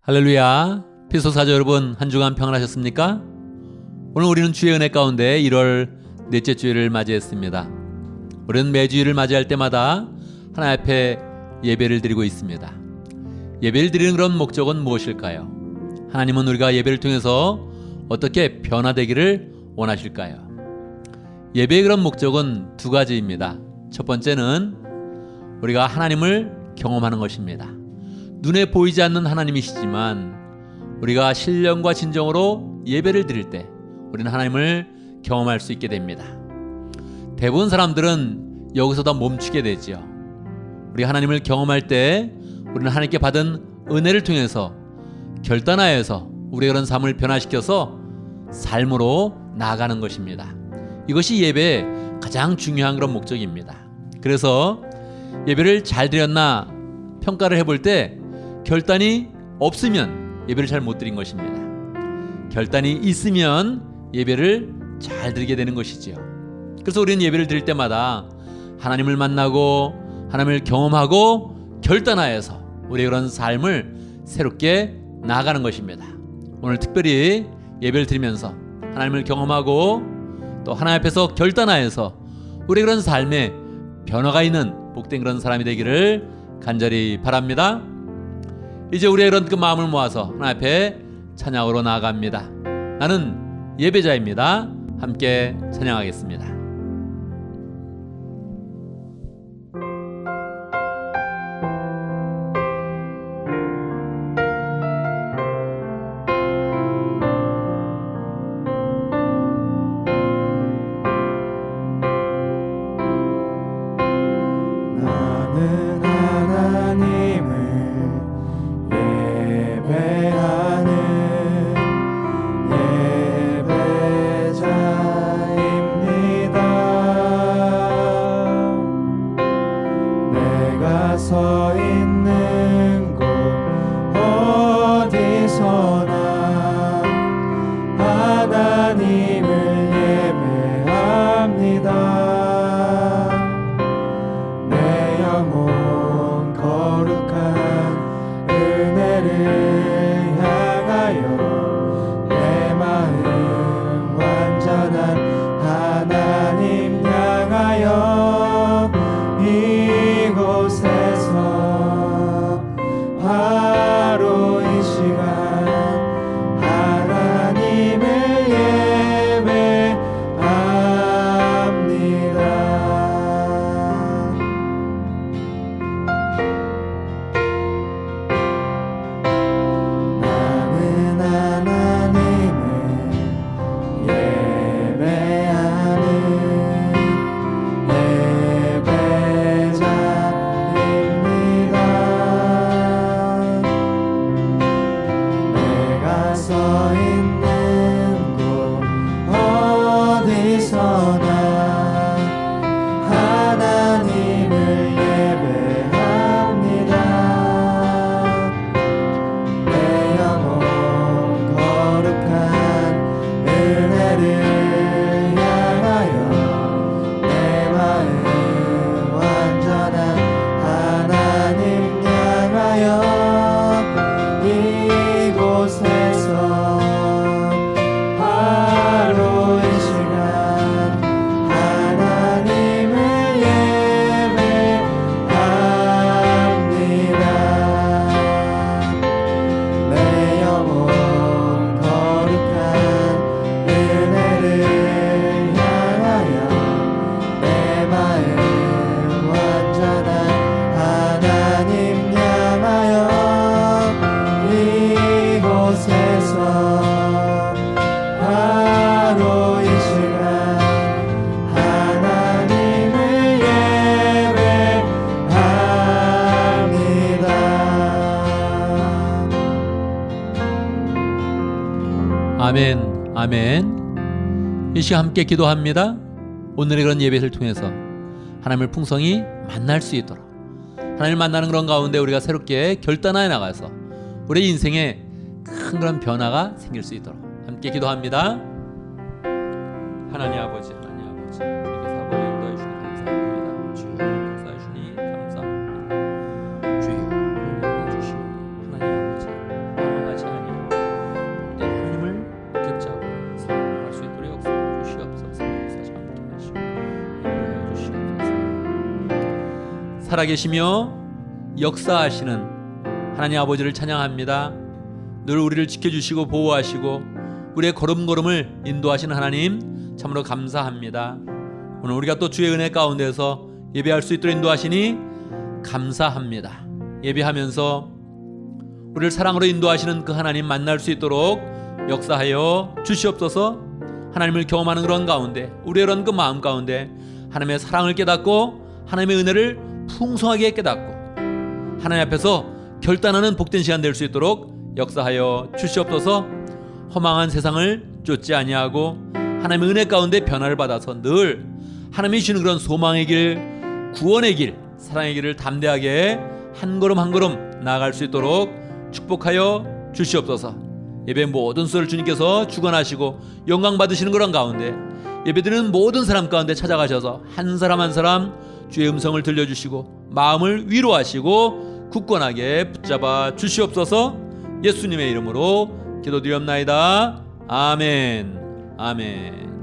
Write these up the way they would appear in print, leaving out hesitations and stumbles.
할렐루야. 피소사자 여러분, 한 주간 평안하셨습니까? 오늘 우리는 주의 은혜 가운데 1월 넷째 주일을 맞이했습니다. 우리는 매주일을 맞이할 때마다 하나님 앞에 예배를 드리고 있습니다. 예배를 드리는 그런 목적은 무엇일까요? 하나님은 우리가 예배를 통해서 어떻게 변화되기를 원하실까요? 예배의 그런 목적은 두 가지입니다. 첫 번째는 우리가 하나님을 경험하는 것입니다. 눈에 보이지 않는 하나님이시지만 우리가 신령과 진정으로 예배를 드릴 때 우리는 하나님을 경험할 수 있게 됩니다. 대부분 사람들은 여기서 다 멈추게 되죠. 우리 하나님을 경험할 때 우리는 하나님께 받은 은혜를 통해서 결단하여서 우리의 그런 삶을 변화시켜서 삶으로 나아가는 것입니다. 이것이 예배의 가장 중요한 그런 목적입니다. 그래서 예배를 잘 드렸나 평가를 해볼 때 결단이 없으면 예배를 잘 못 드린 것입니다. 결단이 있으면 예배를 잘 드리게 되는 것이지요. 그래서 우리는 예배를 드릴 때마다 하나님을 만나고 하나님을 경험하고 결단하여서 우리의 그런 삶을 새롭게 나아가는 것입니다. 오늘 특별히 예배를 드리면서 하나님을 경험하고 또 하나님 앞에서 결단하여서 우리의 그런 삶에 변화가 있는 복된 그런 사람이 되기를 간절히 바랍니다. 이제 우리의 그런 그 마음을 모아서 하나님 앞에 찬양으로 나아갑니다. 나는 예배자입니다. 함께 찬양하겠습니다. 서 있는 곳 어디서나 하나님을 예배합니다. 내 영혼 거룩한 은혜를 향하여 내 마음 완전한 하나님 향하여 이곳에서 바로 이 시간 하나님을 예배합니다. 나는 하나님을 예배하는 서 있는 곳 어디서나 하나님을 예배합니다. 내 영혼 거룩한 은혜를 향하여 내 마음 완전한 하나님 향하여 이곳에서 바로 이 시간 하나님을 예배합니다. 내 영혼 거룩한 은혜를 향하여 내 마음 완전한 하나님 향하여 이곳에서 바로 이 시간 하나님을 예배합니다. 아멘, 아멘. 이 시간 함께 기도합니다. 오늘의 그런 예배를 통해서 하나님을 풍성히 만날 수 있도록 하나님을 만나는 그런 가운데 우리가 새롭게 결단하여 나가서 우리 인생에 큰 그런 변화가 생길 수 있도록 함께 기도합니다. 하나님 아버지, 하나님 아버지, 주님께서 아버지 인도해 주시니 감사합니다. 주여 역사해 주시니 감사합니다. 주여 은혜 주시니 하나님 아버지 살아계시며 역사하시는 하나님 아버지를 찬양합니다. 늘 우리를 지켜주시고 보호하시고 우리의 걸음걸음을 인도하시는 하나님 참으로 감사합니다. 오늘 우리가 또 주의 은혜 가운데서 예배할 수 있도록 인도하시니 감사합니다. 예배하면서 우리를 사랑으로 인도하시는 그 하나님 만날 수 있도록 역사하여 주시옵소서. 하나님을 경험하는 그런 가운데 우리의 그런 그 마음 가운데 하나님의 사랑을 깨닫고 하나님의 은혜를 풍성하게 깨닫고 하나님 앞에서 결단하는 복된 시간 될 수 있도록 역사하여 주시옵소서. 허망한 세상을 쫓지 아니하고 하나님의 은혜 가운데 변화를 받아서 늘 하나님이 주시는 그런 소망의 길, 구원의 길, 사랑의 길을 담대하게 한 걸음 한 걸음 나아갈 수 있도록 축복하여 주시옵소서. 예배 모든 수를 주님께서 주관하시고 영광 받으시는 그런 가운데 예배드리는 모든 사람 가운데 찾아가셔서 한 사람 한 사람 주의 음성을 들려주시고 마음을 위로하시고 굳건하게 붙잡아 주시옵소서. 예수님의 이름으로 기도드리옵나이다. 아멘. 아멘.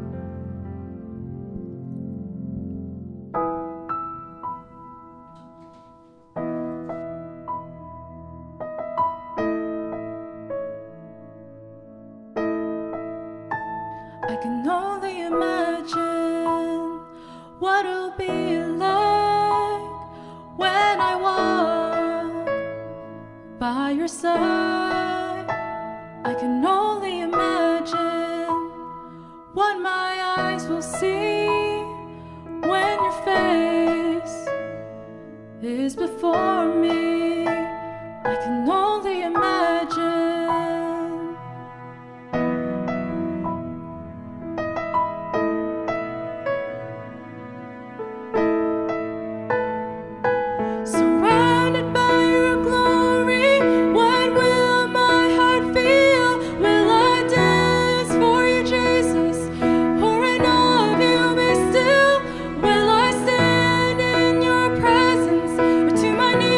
I can only imagine what it'll be like when I walk by your side. I can only imagine what my eyes will see when your face is before me. I can only imagine. Surrounded by your glory, what will my heart feel? Will I dance for you, Jesus? Or in awe of you be still? Will I stand in your presence? Or to my knees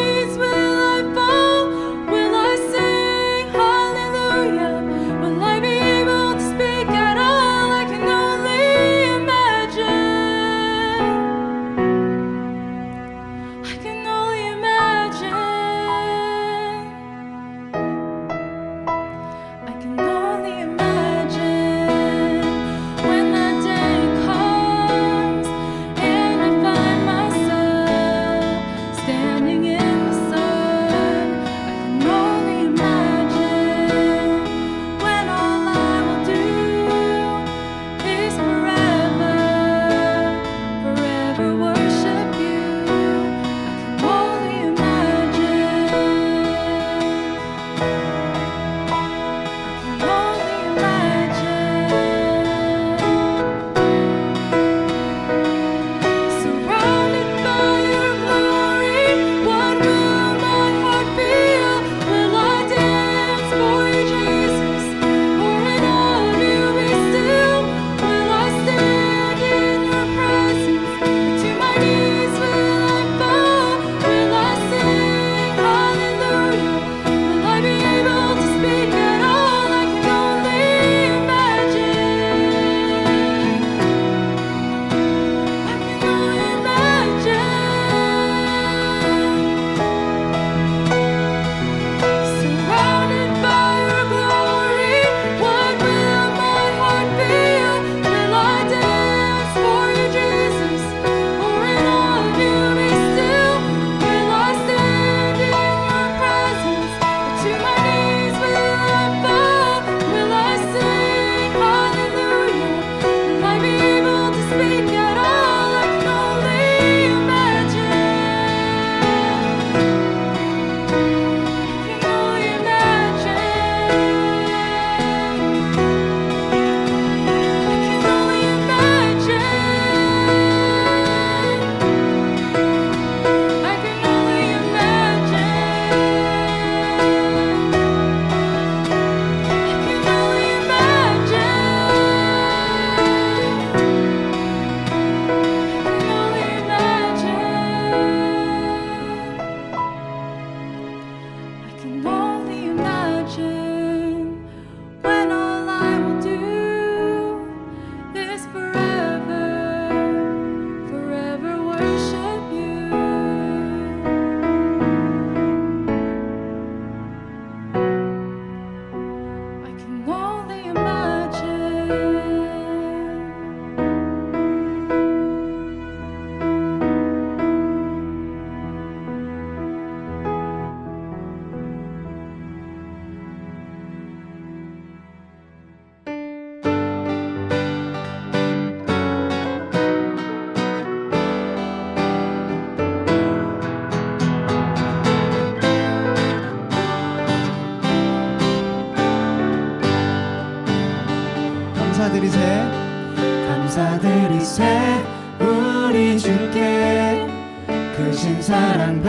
사랑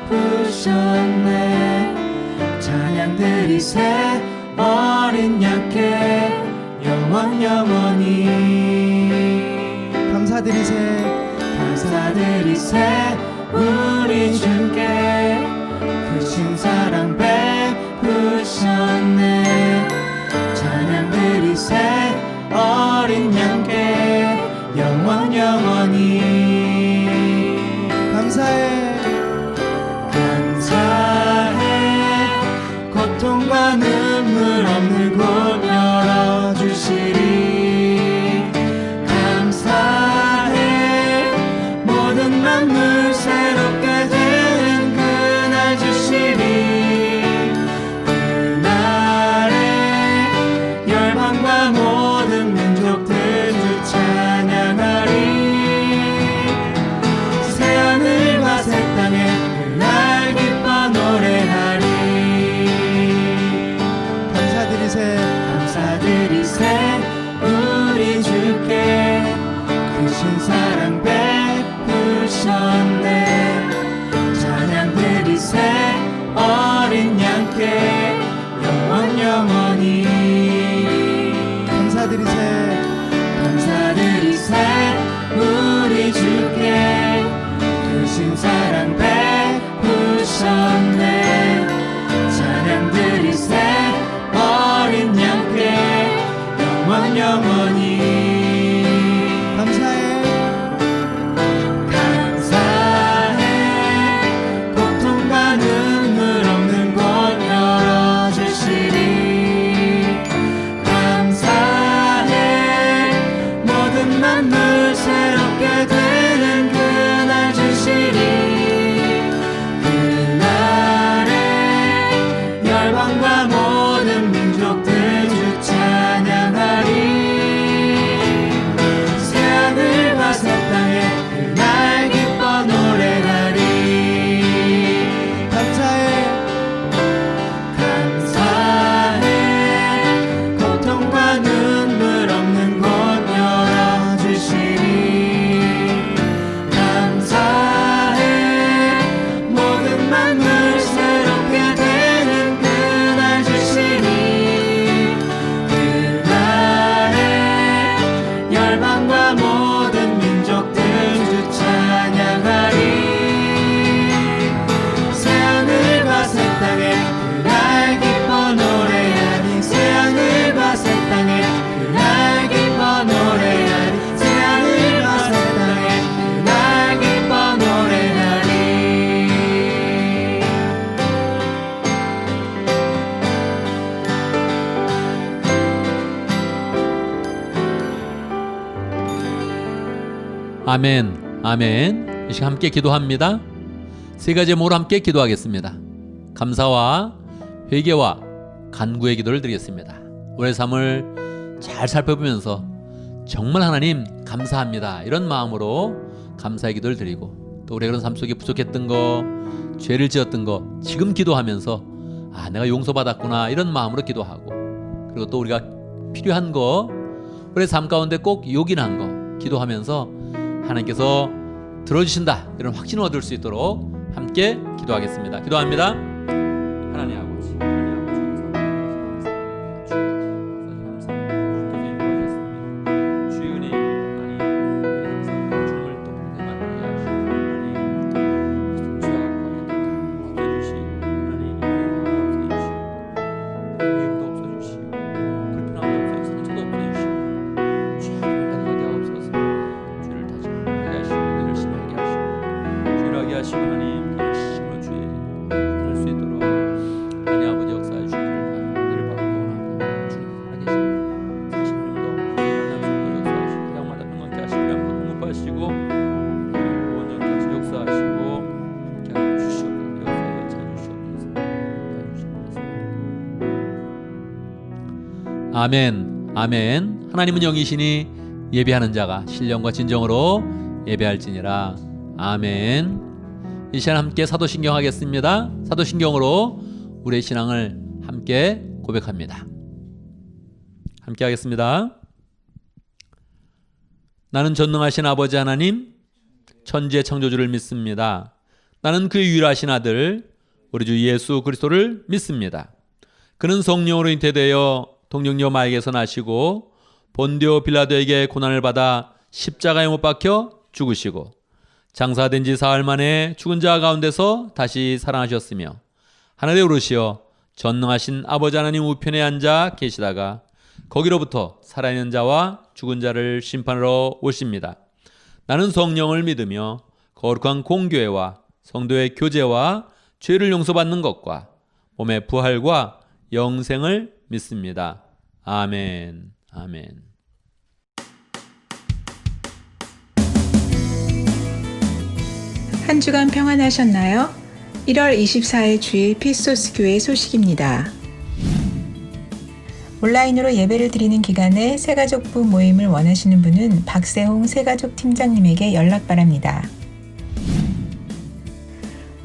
베푸셨네. 찬양 드리세 어린 양께 영원히 감사드리세 우리 주께 크신 사랑 베푸셨네. 찬양 드리세 어린 양께 영원히 감사해 고통과 눈물 없는 곳 열어주시리. 감사해 모든 만물 새롭게 되는 그날 주시리. 그날에 열방과 모든 민족들 주 찬양하리. 새하늘과 새 땅에 그날 기뻐 노래하리. 감사드리세 우리 주께 크신 사랑 베푸셨네. 찬양 드리세 어린 양께 영원히 감사드리세 우리 주께 크신 사랑 베푸셨네. 찬양 드리세 어린 양께 영원히 감사해 고통과 눈물 없는 곳 열어주시리. 감사해 모든 만물 새롭게 되는 그날 주시리. 그날에 열방과 모든 민족들 주 찬양하리. 새하늘과 새 땅에 그날 기뻐 노래하리. 감사해 고통과 눈물 없는 곳 열어주시리. 감사해 모든 만물 새롭게 되는 그날 주시리. 그날에 열방과 모든 민족들 주 찬양하리. 새하늘과 새 땅에 그날 기뻐 노래하리. 새하늘과 새 땅에 그날 기뻐 노래하리. 새하늘과 새 땅에 그날 기뻐 노래하리. 아멘, 아멘. 이 시간 함께 기도합니다. 세 가지 제목으로 함께 기도하겠습니다. 감사와 회개와 간구의 기도를 드리겠습니다. 올해 삶을 잘 살펴보면서 정말 하나님 감사합니다, 이런 마음으로 감사의 기도를 드리고, 또 우리가 그런 삶 속에 부족했던 거, 죄를 지었던 거 지금 기도하면서 내가 용서받았구나, 이런 마음으로 기도하고, 그리고 또 우리가 필요한 거, 우리 삶 가운데 꼭 요긴한 거 기도하면서 하나님께서 들어주신다, 이런 확신을 얻을 수 있도록 함께 기도하겠습니다. 기도합니다. 하나님 아버지, 주의 은혜, 하나님 주님을 또 평생 만나게 하시고, 하나님 죄악과 없애주시고, 하나님 없애주시고, 미움도 없애주시고, 불편함도 없애주시고, 상처도 없애주시고, 죄악을 가져가게 하옵소서. 죄를 다시 하게 하시고, 너를 심하게 하시고, 죄를 하게 하시고, 하나님 열심으로 주의 들을 수 있도록 하나님 아버지 역사해 주시기를 은혜를 받고 원합니다. 주님 살아계시고 사시는도 만남 속도 역사하시고 양마다 평안케 하시고 양도 공급하시고 원전케 하시고 역사하시고 함께하여 주시옵소서. 역사하여 찾아주시옵소서. 아멘, 아멘. 하나님은 영이시니 예배하는 자가 신령과 진정으로 예배할지니라. 아멘. 이 시간 함께 사도신경 하겠습니다. 사도신경으로 우리의 신앙을 함께 고백합니다. 함께 하겠습니다. 나는 전능하신 아버지 하나님, 천지의 창조주를 믿습니다. 나는 그 유일하신 아들 우리 주 예수 그리스도를 믿습니다. 그는 성령으로 잉태되어 동정녀 마에게서 나시고 본디오 빌라도에게 고난을 받아 십자가에 못 박혀 죽으시고 장사된 지 사흘 만에 죽은 자 가운데서 다시 살아나셨으며 하늘에 오르시어 전능하신 아버지 하나님 우편에 앉아 계시다가 거기로부터 살아있는 자와 죽은 자를 심판하러 오십니다. 나는 성령을 믿으며 거룩한 공교회와 성도의 교제와 죄를 용서받는 것과 몸의 부활과 영생을 믿습니다. 아멘. 아멘. 한 주간 평안하셨나요? 1월 24일 주일 피스토스 교회 소식입니다. 온라인으로 예배를 드리는 기간에 새가족부 모임을 원하시는 분은 박세홍 새가족 팀장님에게 연락 바랍니다.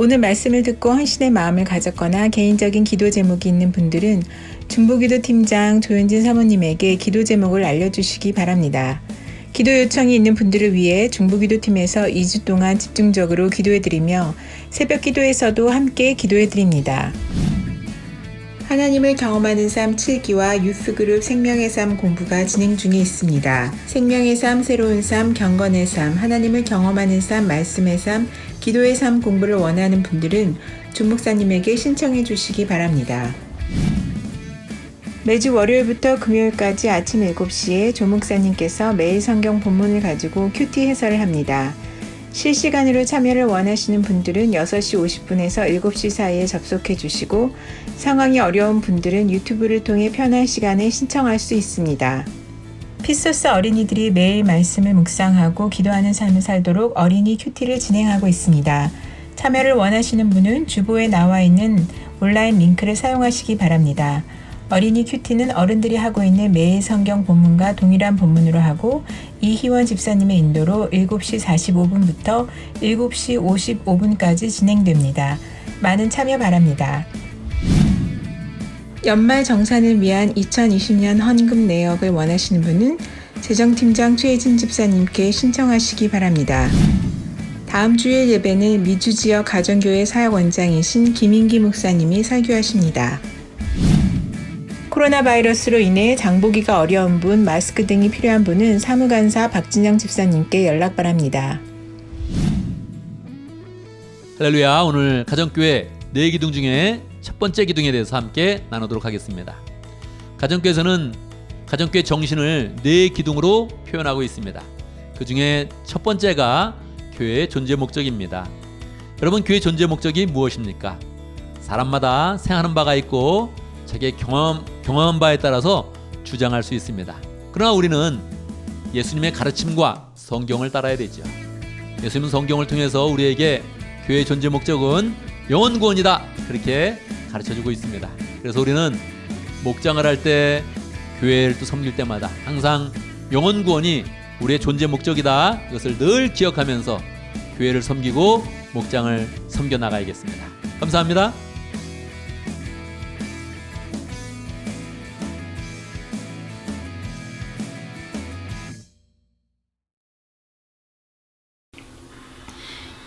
오늘 말씀을 듣고 헌신의 마음을 가졌거나 개인적인 기도 제목이 있는 분들은 중보기도 팀장 조윤진 사모님에게 기도 제목을 알려주시기 바랍니다. 기도 요청이 있는 분들을 위해 중보기도팀에서 2주 동안 집중적으로 기도해드리며 새벽 기도에서도 함께 기도해드립니다. 하나님을 경험하는 삶 7기와 유스그룹 생명의 삶 공부가 진행 중에 있습니다. 생명의 삶, 새로운 삶, 경건의 삶, 하나님을 경험하는 삶, 말씀의 삶, 기도의 삶 공부를 원하는 분들은 조 목사님에게 신청해 주시기 바랍니다. 매주 월요일부터 금요일까지 아침 7시에 조 목사님께서 매일 성경 본문을 가지고 큐티 해설을 합니다. 실시간으로 참여를 원하시는 분들은 6시 50분에서 7시 사이에 접속해 주시고 상황이 어려운 분들은 유튜브를 통해 편한 시간에 신청할 수 있습니다. 피소스 어린이들이 매일 말씀을 묵상하고 기도하는 삶을 살도록 어린이 큐티를 진행하고 있습니다. 참여를 원하시는 분은 주보에 나와 있는 온라인 링크를 사용하시기 바랍니다. 어린이 큐티는 어른들이 하고 있는 매일 성경 본문과 동일한 본문으로 하고 이희원 집사님의 인도로 7시 45분부터 7시 55분까지 진행됩니다. 많은 참여 바랍니다. 연말 정산을 위한 2020년 헌금 내역을 원하시는 분은 재정팀장 최혜진 집사님께 신청하시기 바랍니다. 다음 주일 예배는 미주지역 가정교회 사역원장이신 김인기 목사님이 설교하십니다. 코로나 바이러스로 인해 장보기가 어려운 분, 마스크 등이 필요한 분은 사무간사 박진영 집사님께 연락 바랍니다. 할렐루야. 오늘 가정교회 4기둥 중에 첫 번째 기둥에 대해서 함께 나누도록 하겠습니다. 가정교회에서는 가정교회 정신을 4기둥으로 표현하고 있습니다. 그 중에 첫 번째가 교회의 존재 목적입니다. 여러분, 교회 존재 목적이 무엇입니까? 사람마다 생각하는 바가 있고 자기의 경험한 바에 따라서 주장할 수 있습니다. 그러나 우리는 예수님의 가르침과 성경을 따라야 되죠. 예수님은 성경을 통해서 우리에게 교회의 존재 목적은 영혼 구원이다, 그렇게 가르쳐주고 있습니다. 그래서 우리는 목장을 할 때, 교회를 또 섬길 때마다 항상 영혼 구원이 우리의 존재 목적이다, 이것을 늘 기억하면서 교회를 섬기고 목장을 섬겨 나가야겠습니다. 감사합니다.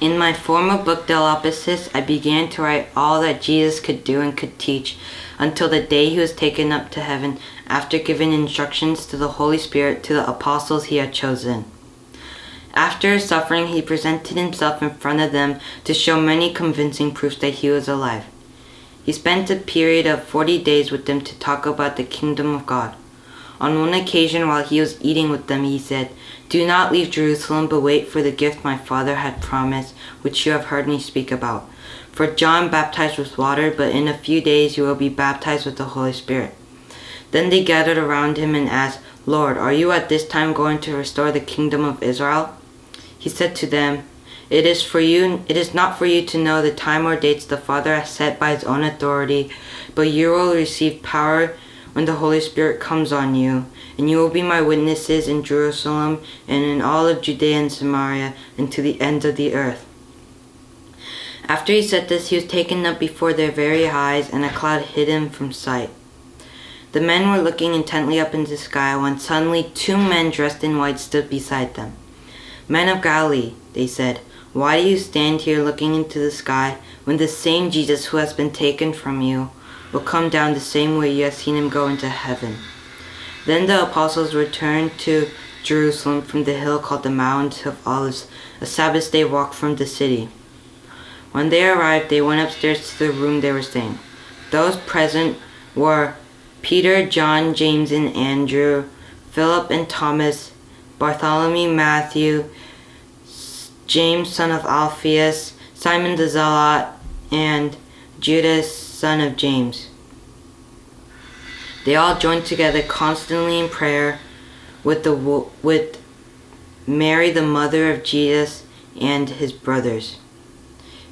In my former book, De Lapicis, I began to write all that Jesus could do and could teach until the day he was taken up to heaven after giving instructions to the Holy Spirit to the apostles he had chosen. After his suffering, he presented himself in front of them to show many convincing proofs that he was alive. He spent a period of 40 days with them to talk about the kingdom of God. On one occasion, while he was eating with them, he said, "Do not leave Jerusalem, but wait for the gift my Father had promised, which you have heard me speak about. For John baptized with water, but in a few days you will be baptized with the Holy Spirit." Then they gathered around him and asked, "Lord, are you at this time going to restore the kingdom of Israel?" He said to them, It is not for you to know the time or dates the Father has set by his own authority, but you will receive power when the Holy Spirit comes on you, and you will be my witnesses in Jerusalem and in all of Judea and Samaria and to the ends of the earth. After he said this, he was taken up before their very eyes, and a cloud hid him from sight. The men were looking intently up into the sky when suddenly 2 men dressed in white stood beside them. "Men of Galilee," they said, Why do you stand here looking into the sky when the same Jesus who has been taken from you will come down the same way you have seen him go into heaven? Then the apostles returned to Jerusalem from the hill called the Mount of Olives, a Sabbath day walk from the city. When they arrived, they went upstairs to the room they were staying. Those present were Peter, John, James, and Andrew, Philip and Thomas, Bartholomew, Matthew, James, son of Alphaeus, Simon the Zealot, and Judas, son of James. They all joined together constantly in prayer with Mary, the mother of Jesus, and his brothers.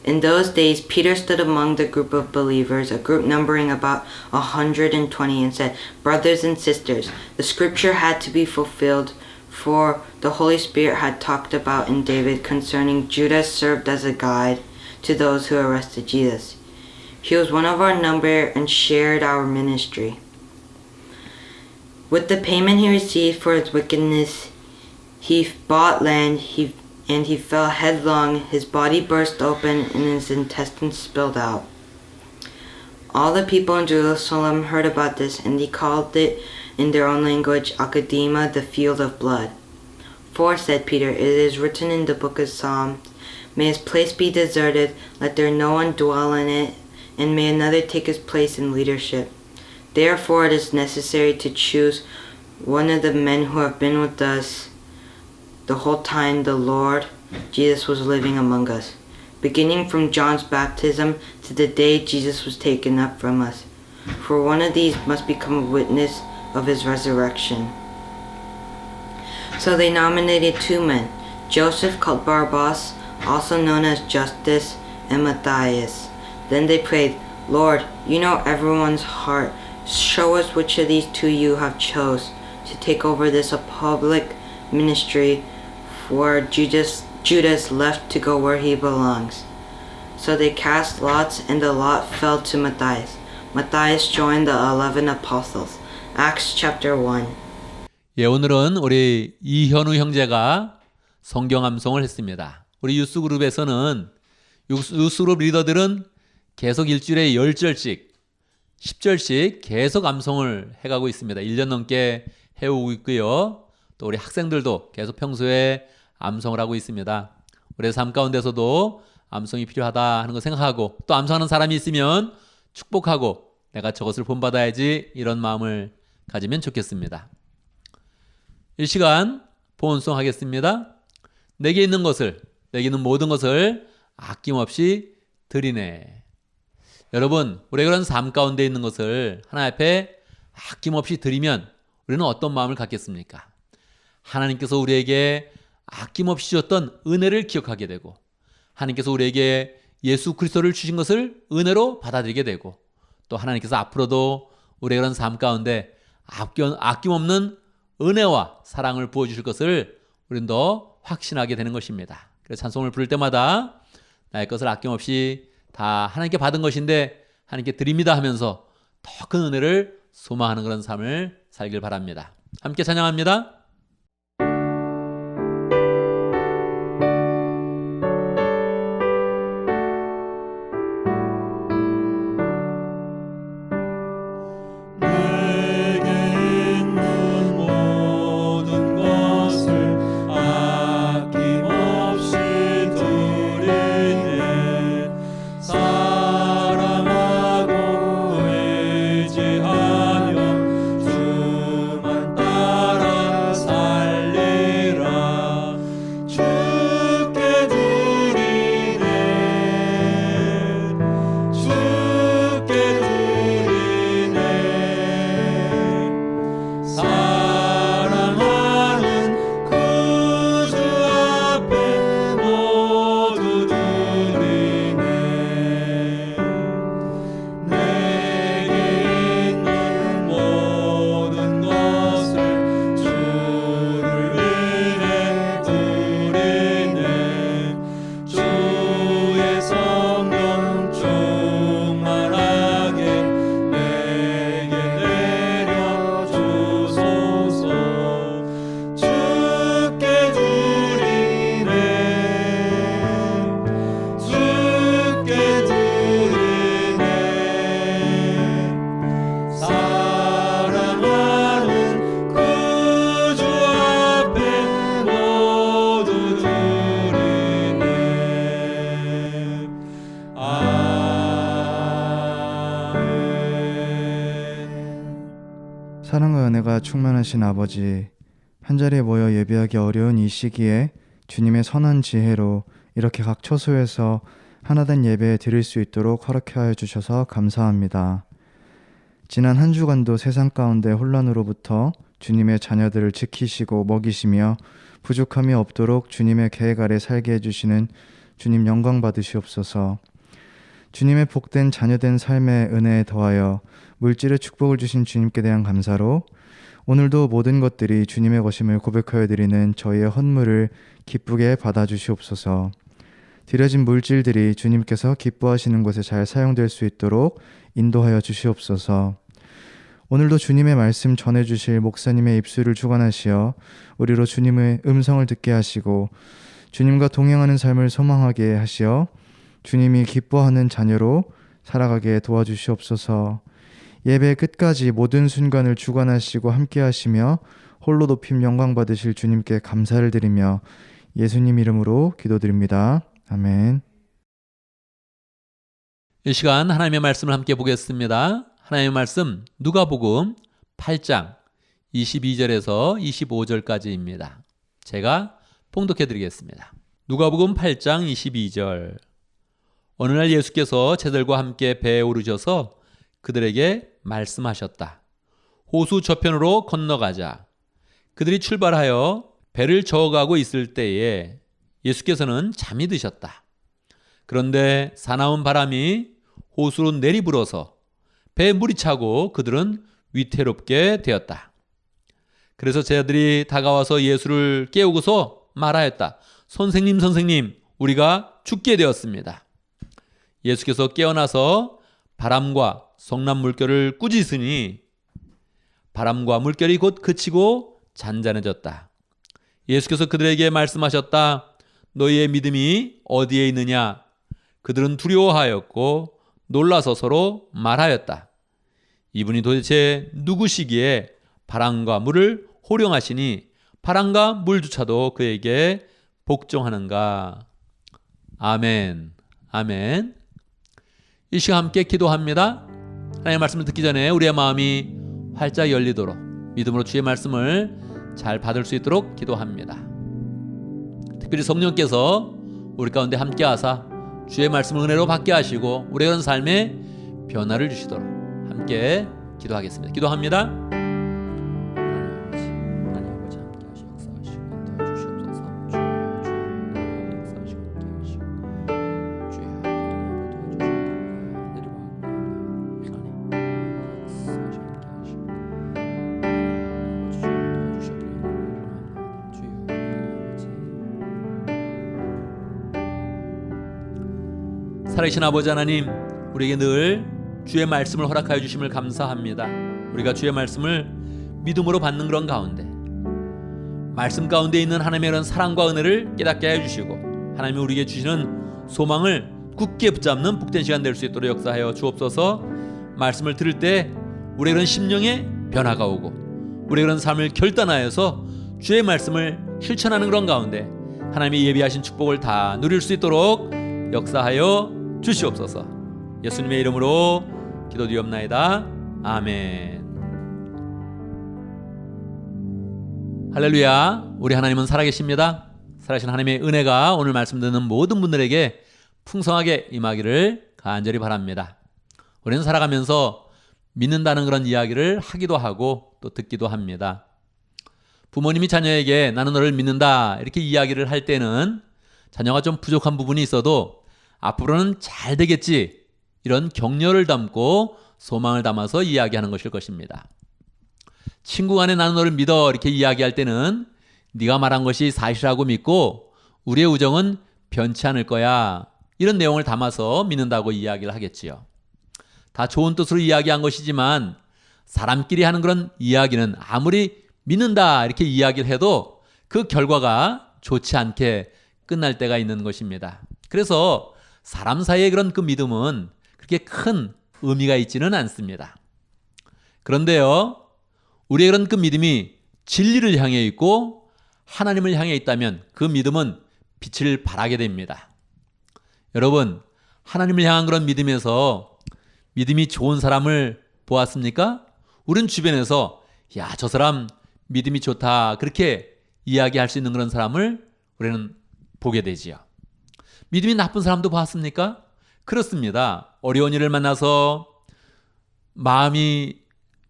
In those days, Peter stood among the group of believers, a group numbering about 120, and said, "Brothers and sisters, the scripture had to be fulfilled, for the Holy Spirit had talked about in David concerning Judas served as a guide to those who arrested Jesus. He was one of our number and shared our ministry. With the payment he received for his wickedness, he bought land, and he fell headlong. His body burst open and his intestines spilled out. All the people in Jerusalem heard about this, and they called it in their own language, Akadema, the field of blood. For, said Peter, it is written in the book of Psalms, may his place be deserted, let there no one dwell in it, and may another take his place in leadership. Therefore it is necessary to choose one of the men who have been with us the whole time the Lord Jesus was living among us, beginning from John's baptism to the day Jesus was taken up from us. For one of these must become a witness of his resurrection. So they nominated 2 men, Joseph called Barabbas, also known as Justus, and Matthias. Then they prayed, Lord, you know everyone's heart. Show us which of these 2 you have chose to take over this public ministry, for Judas left to go where he belongs. So they cast lots, and the lot fell to Matthias. Matthias joined the 11 apostles. Acts chapter 1. 예, 오늘은 우리 이현우 형제가 성경 암송을 했습니다. 우리 유스그룹에서는 유스그룹 리더들은 계속 일주일에 10절씩 10절씩 계속 암송을 해가고 있습니다. 1년 넘게 해오고 있고요. 또 우리 학생들도 계속 평소에 암송을 하고 있습니다. 우리의 삶 가운데서도 암송이 필요하다 하는 거 생각하고, 또 암송하는 사람이 있으면 축복하고 내가 저것을 본받아야지, 이런 마음을 가지면 좋겠습니다. 이 시간 본송 하겠습니다. 내게 있는 것을, 내게 있는 모든 것을 아낌없이 드리네. 여러분, 우리가 그런 삶 가운데 있는 것을 하나님 앞에 아낌없이 드리면 우리는 어떤 마음을 갖겠습니까? 하나님께서 우리에게 아낌없이 주셨던 은혜를 기억하게 되고, 하나님께서 우리에게 예수 그리스도를 주신 것을 은혜로 받아들이게 되고, 또 하나님께서 앞으로도 우리의 그런 삶 가운데 아낌없는 은혜와 사랑을 부어주실 것을 우리는 더 확신하게 되는 것입니다. 그래서 찬송을 부를 때마다 나의 것을 아낌없이 다 하나님께 받은 것인데 하나님께 드립니다 하면서 더 큰 은혜를 소망하는 그런 삶을 살길 바랍니다. 함께 찬양합니다. 사랑과 은혜가 충만하신 아버지, 한자리에 모여 예배하기 어려운 이 시기에 주님의 선한 지혜로 이렇게 각 처소에서 하나된 예배 드릴 수 있도록 허락하여 주셔서 감사합니다. 지난 한 주간도 세상 가운데 혼란으로부터 주님의 자녀들을 지키시고 먹이시며 부족함이 없도록 주님의 계획 아래 살게 해주시는 주님 영광 받으시옵소서. 주님의 복된 자녀된 삶의 은혜에 더하여 물질의 축복을 주신 주님께 대한 감사로 오늘도 모든 것들이 주님의 것임을 고백하여 드리는 저희의 헌물을 기쁘게 받아주시옵소서. 드려진 물질들이 주님께서 기뻐하시는 곳에 잘 사용될 수 있도록 인도하여 주시옵소서. 오늘도 주님의 말씀 전해주실 목사님의 입술을 주관하시어 우리로 주님의 음성을 듣게 하시고 주님과 동행하는 삶을 소망하게 하시어 주님이 기뻐하는 자녀로 살아가게 도와주시옵소서. 예배 끝까지 모든 순간을 주관하시고 함께 하시며 홀로 높임 영광 받으실 주님께 감사를 드리며 예수님 이름으로 기도드립니다. 아멘. 이 시간 하나님의 말씀을 함께 보겠습니다. 하나님의 말씀 누가복음 8장 22절에서 25절까지입니다. 제가 봉독해 드리겠습니다. 누가복음 8장 22절. 어느 날 예수께서 제자들과 함께 배에 오르셔서 그들에게 말씀하셨다. 호수 저편으로 건너가자. 그들이 출발하여 배를 저어가고 있을 때에 예수께서는 잠이 드셨다. 그런데 사나운 바람이 호수로 내리불어서 배에 물이 차고 그들은 위태롭게 되었다. 그래서 제자들이 다가와서 예수를 깨우고서 말하였다. 선생님, 선생님, 우리가 죽게 되었습니다. 예수께서 깨어나서 바람과 성난 물결을 꾸짖으니 바람과 물결이 곧 그치고 잔잔해졌다. 예수께서 그들에게 말씀하셨다. 너희의 믿음이 어디에 있느냐? 그들은 두려워하였고 놀라서 서로 말하였다. 이분이 도대체 누구시기에 바람과 물을 호령하시니 바람과 물조차도 그에게 복종하는가? 아멘. 아멘. 이 시간 함께 기도합니다. 하나님의 말씀을 듣기 전에 우리의 마음이 활짝 열리도록 믿음으로 주의 말씀을 잘 받을 수 있도록 기도합니다. 특별히 성령께서 우리 가운데 함께 하사 주의 말씀을 은혜로 받게 하시고 우리의 그런 삶에 변화를 주시도록 함께 기도하겠습니다. 기도합니다. 하나님 아버지 함께 하시고 역사하시고 도와주시옵소서. 주의 역사하시고 함께 하시고 주의 하나님을 도와주시옵소서. 살아계신 아버지 하나님, 우리에게 늘 주의 말씀을 허락하여 주심을 감사합니다. 우리가 주의 말씀을 믿음으로 받는 그런 가운데 말씀 가운데 있는 하나님의 그런 사랑과 은혜를 깨닫게 해주시고 하나님이 우리에게 주시는 소망을 굳게 붙잡는 복된 시간 될 수 있도록 역사하여 주옵소서. 말씀을 들을 때 우리의 그런 심령에 변화가 오고 우리의 그런 삶을 결단하여서 주의 말씀을 실천하는 그런 가운데 하나님이 예비하신 축복을 다 누릴 수 있도록 역사하여 주시옵소서. 예수님의 이름으로 기도드리옵나이다. 아멘. 할렐루야. 우리 하나님은 살아계십니다. 살아계신 하나님의 은혜가 오늘 말씀 듣는 모든 분들에게 풍성하게 임하기를 간절히 바랍니다. 우리는 살아가면서 믿는다는 그런 이야기를 하기도 하고 또 듣기도 합니다. 부모님이 자녀에게 나는 너를 믿는다 이렇게 이야기를 할 때는 자녀가 좀 부족한 부분이 있어도 앞으로는 잘 되겠지 이런 격려를 담고 소망을 담아서 이야기하는 것일 것입니다. 친구 간에 나는 너를 믿어 이렇게 이야기할 때는 네가 말한 것이 사실이라고 믿고 우리의 우정은 변치 않을 거야 이런 내용을 담아서 믿는다고 이야기를 하겠지요. 다 좋은 뜻으로 이야기한 것이지만 사람끼리 하는 그런 이야기는 아무리 믿는다 이렇게 이야기를 해도 그 결과가 좋지 않게 끝날 때가 있는 것입니다. 그래서 사람 사이의 그런 그 믿음은 그렇게 큰 의미가 있지는 않습니다. 그런데요, 우리의 그런 그 믿음이 진리를 향해 있고 하나님을 향해 있다면 그 믿음은 빛을 발하게 됩니다. 여러분, 하나님을 향한 그런 믿음에서 믿음이 좋은 사람을 보았습니까? 우린 주변에서 야, 저 사람 믿음이 좋다. 그렇게 이야기할 수 있는 그런 사람을 우리는 보게 되지요. 믿음이 나쁜 사람도 봤습니까? 그렇습니다. 어려운 일을 만나서 마음이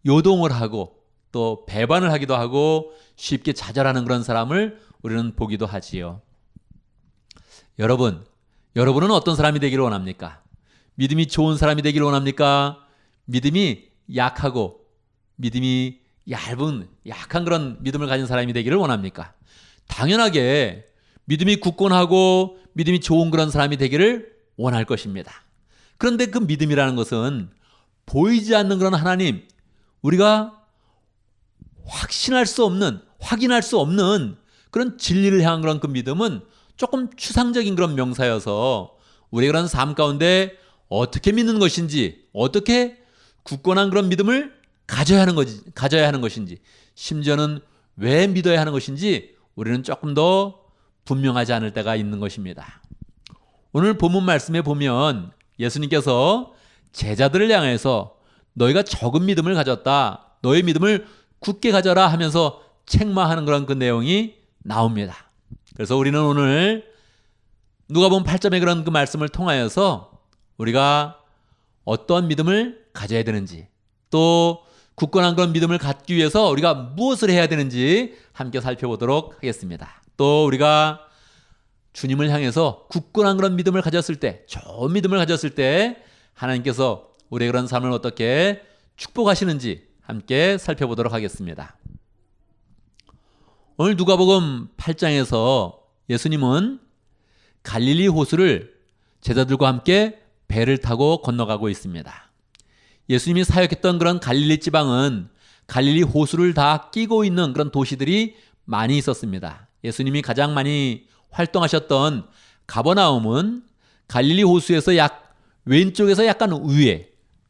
요동을 하고 또 배반을 하기도 하고 쉽게 좌절하는 그런 사람을 우리는 보기도 하지요. 여러분은 어떤 사람이 되기를 원합니까? 믿음이 좋은 사람이 되기를 원합니까? 믿음이 약하고 믿음이 약한 그런 믿음을 가진 사람이 되기를 원합니까? 당연하게 믿음이 굳건하고 믿음이 좋은 그런 사람이 되기를 원할 것입니다. 그런데 그 믿음이라는 것은 보이지 않는 그런 하나님, 우리가 확신할 수 없는, 확인할 수 없는 그런 진리를 향한 그런 그 믿음은 조금 추상적인 그런 명사여서 우리가 그런 삶 가운데 어떻게 믿는 것인지, 어떻게 굳건한 그런 믿음을 가져야 하는 것인지, 심지어는 왜 믿어야 하는 것인지 우리는 조금 더 분명하지 않을 때가 있는 것입니다. 오늘 본문 말씀에 보면 예수님께서 제자들을 향해서 너희가 적은 믿음을 가졌다, 너의 믿음을 굳게 가져라 하면서 책망하는 그런 그 내용이 나옵니다. 그래서 우리는 오늘 누가복음 8장의 그런 그 말씀을 통하여서 우리가 어떤 믿음을 가져야 되는지, 또 굳건한 그런 믿음을 갖기 위해서 우리가 무엇을 해야 되는지 함께 살펴보도록 하겠습니다. 또 우리가 주님을 향해서 굳건한 그런 믿음을 가졌을 때, 좋은 믿음을 가졌을 때 하나님께서 우리의 그런 삶을 어떻게 축복하시는지 함께 살펴보도록 하겠습니다. 오늘 누가복음 8장에서 예수님은 갈릴리 호수를 제자들과 함께 배를 타고 건너가고 있습니다. 예수님이 사역했던 그런 갈릴리 지방은 갈릴리 호수를 다 끼고 있는 그런 도시들이 많이 있었습니다. 예수님이 가장 많이 활동하셨던 가버나움은 갈릴리 호수에서 왼쪽에서 약간 우회,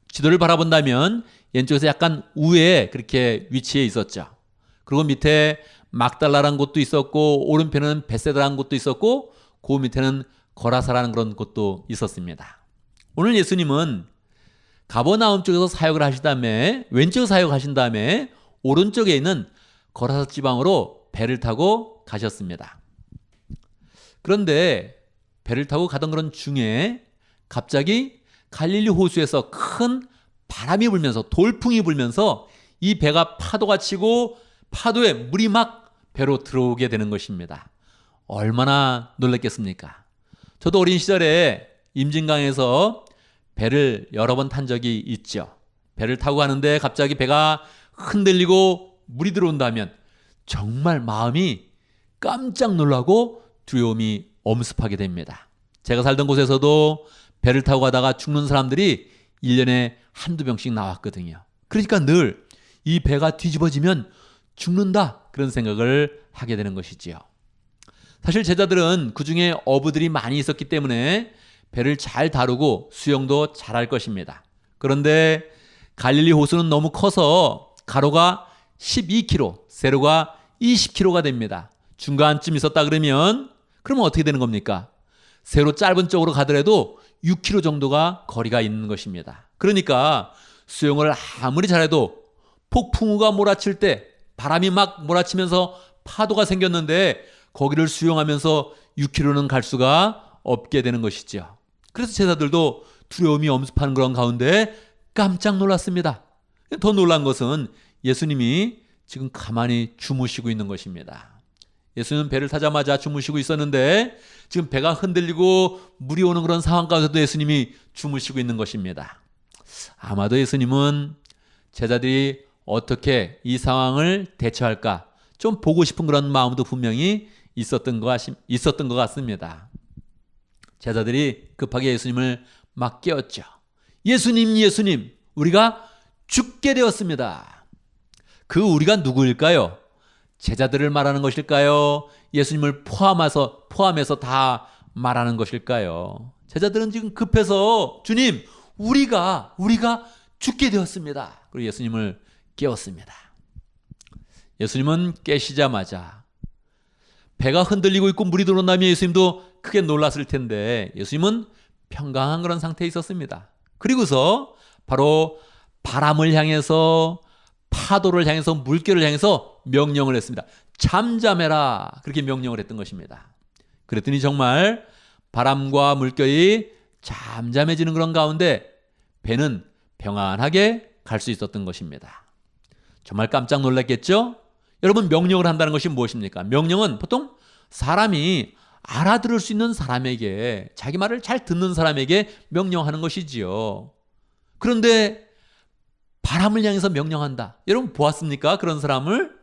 지도를 바라본다면 왼쪽에서 약간 우회에 그렇게 위치해 있었죠. 그리고 밑에 막달라라는 곳도 있었고, 오른편은 베세다라는 곳도 있었고, 그 밑에는 거라사라는 그런 곳도 있었습니다. 오늘 예수님은 가버나움 쪽에서 사역을 하신 다음에, 왼쪽 사역하신 다음에 오른쪽에 있는 거라사 지방으로 배를 타고 가셨습니다. 그런데 배를 타고 가던 그런 중에 갑자기 갈릴리 호수에서 큰 바람이 불면서, 돌풍이 불면서 이 배가 파도가 치고 파도에 물이 막 배로 들어오게 되는 것입니다. 얼마나 놀랐겠습니까? 저도 어린 시절에 임진강에서 배를 여러 번 탄 적이 있죠. 배를 타고 가는데 갑자기 배가 흔들리고 물이 들어온다면 정말 마음이 깜짝 놀라고 두려움이 엄습하게 됩니다. 제가 살던 곳에서도 배를 타고 가다가 죽는 사람들이 1년에 한두 명씩 나왔거든요. 그러니까 늘 이 배가 뒤집어지면 죽는다, 그런 생각을 하게 되는 것이지요. 사실 제자들은 그 중에 어부들이 많이 있었기 때문에 배를 잘 다루고 수영도 잘할 것입니다. 그런데 갈릴리 호수는 너무 커서 가로가 12km, 세로가 20km가 됩니다. 중간쯤 있었다 그러면 어떻게 되는 겁니까? 세로 짧은 쪽으로 가더라도 6km 정도가 거리가 있는 것입니다. 그러니까 수영을 아무리 잘해도 폭풍우가 몰아칠 때, 바람이 막 몰아치면서 파도가 생겼는데 거기를 수영하면서 6km는 갈 수가 없게 되는 것이죠. 그래서 제자들도 두려움이 엄습하는 그런 가운데 깜짝 놀랐습니다. 더 놀란 것은 예수님이 지금 가만히 주무시고 있는 것입니다. 예수님은 배를 타자마자 주무시고 있었는데 지금 배가 흔들리고 물이 오는 그런 상황 가운데도 예수님이 주무시고 있는 것입니다. 아마도 예수님은 제자들이 어떻게 이 상황을 대처할까 좀 보고 싶은 그런 마음도 분명히 있었던 것 같습니다. 제자들이 급하게 예수님을 막 깨웠죠. 예수님, 우리가 죽게 되었습니다. 그 우리가 누구일까요? 제자들을 말하는 것일까요? 예수님을 포함해서 다 말하는 것일까요? 제자들은 지금 급해서 주님, 우리가 죽게 되었습니다. 그리고 예수님을 깨웠습니다. 예수님은 깨시자마자 배가 흔들리고 있고 물이 들어온다면 예수님도 크게 놀랐을 텐데 예수님은 평강한 그런 상태에 있었습니다. 그리고서 바로 바람을 향해서 파도를 향해서 물결을 향해서 명령을 했습니다. 잠잠해라. 그렇게 명령을 했던 것입니다. 그랬더니 정말 바람과 물결이 잠잠해지는 그런 가운데 배는 평안하게 갈 수 있었던 것입니다. 정말 깜짝 놀랐겠죠? 여러분, 명령을 한다는 것이 무엇입니까? 명령은 보통 사람이 알아들을 수 있는 사람에게, 자기 말을 잘 듣는 사람에게 명령하는 것이지요. 그런데 바람을 향해서 명령한다. 여러분 보았습니까? 그런 사람을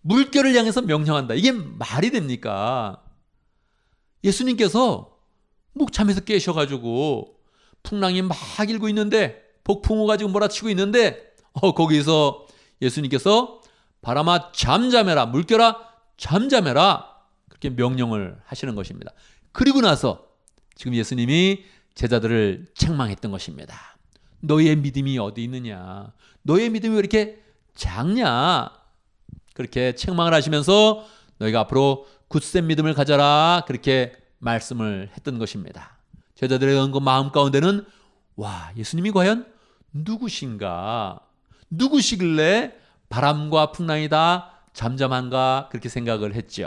물결을 향해서 명령한다. 이게 말이 됩니까? 예수님께서 잠에서 깨셔가지고 풍랑이 막 일고 있는데, 폭풍우 가지고 몰아치고 있는데, 거기서 예수님께서 바람아 잠잠해라, 물결아 잠잠해라, 그렇게 명령을 하시는 것입니다. 그리고 나서 지금 예수님이 제자들을 책망했던 것입니다. 너희의 믿음이 어디 있느냐? 너희의 믿음이 왜 이렇게 작냐? 그렇게 책망을 하시면서 너희가 앞으로 굳센 믿음을 가져라, 그렇게 말씀을 했던 것입니다. 제자들의 그 마음 가운데는 와, 예수님이 과연 누구신가? 누구시길래 바람과 풍랑이 다 잠잠한가? 그렇게 생각을 했죠.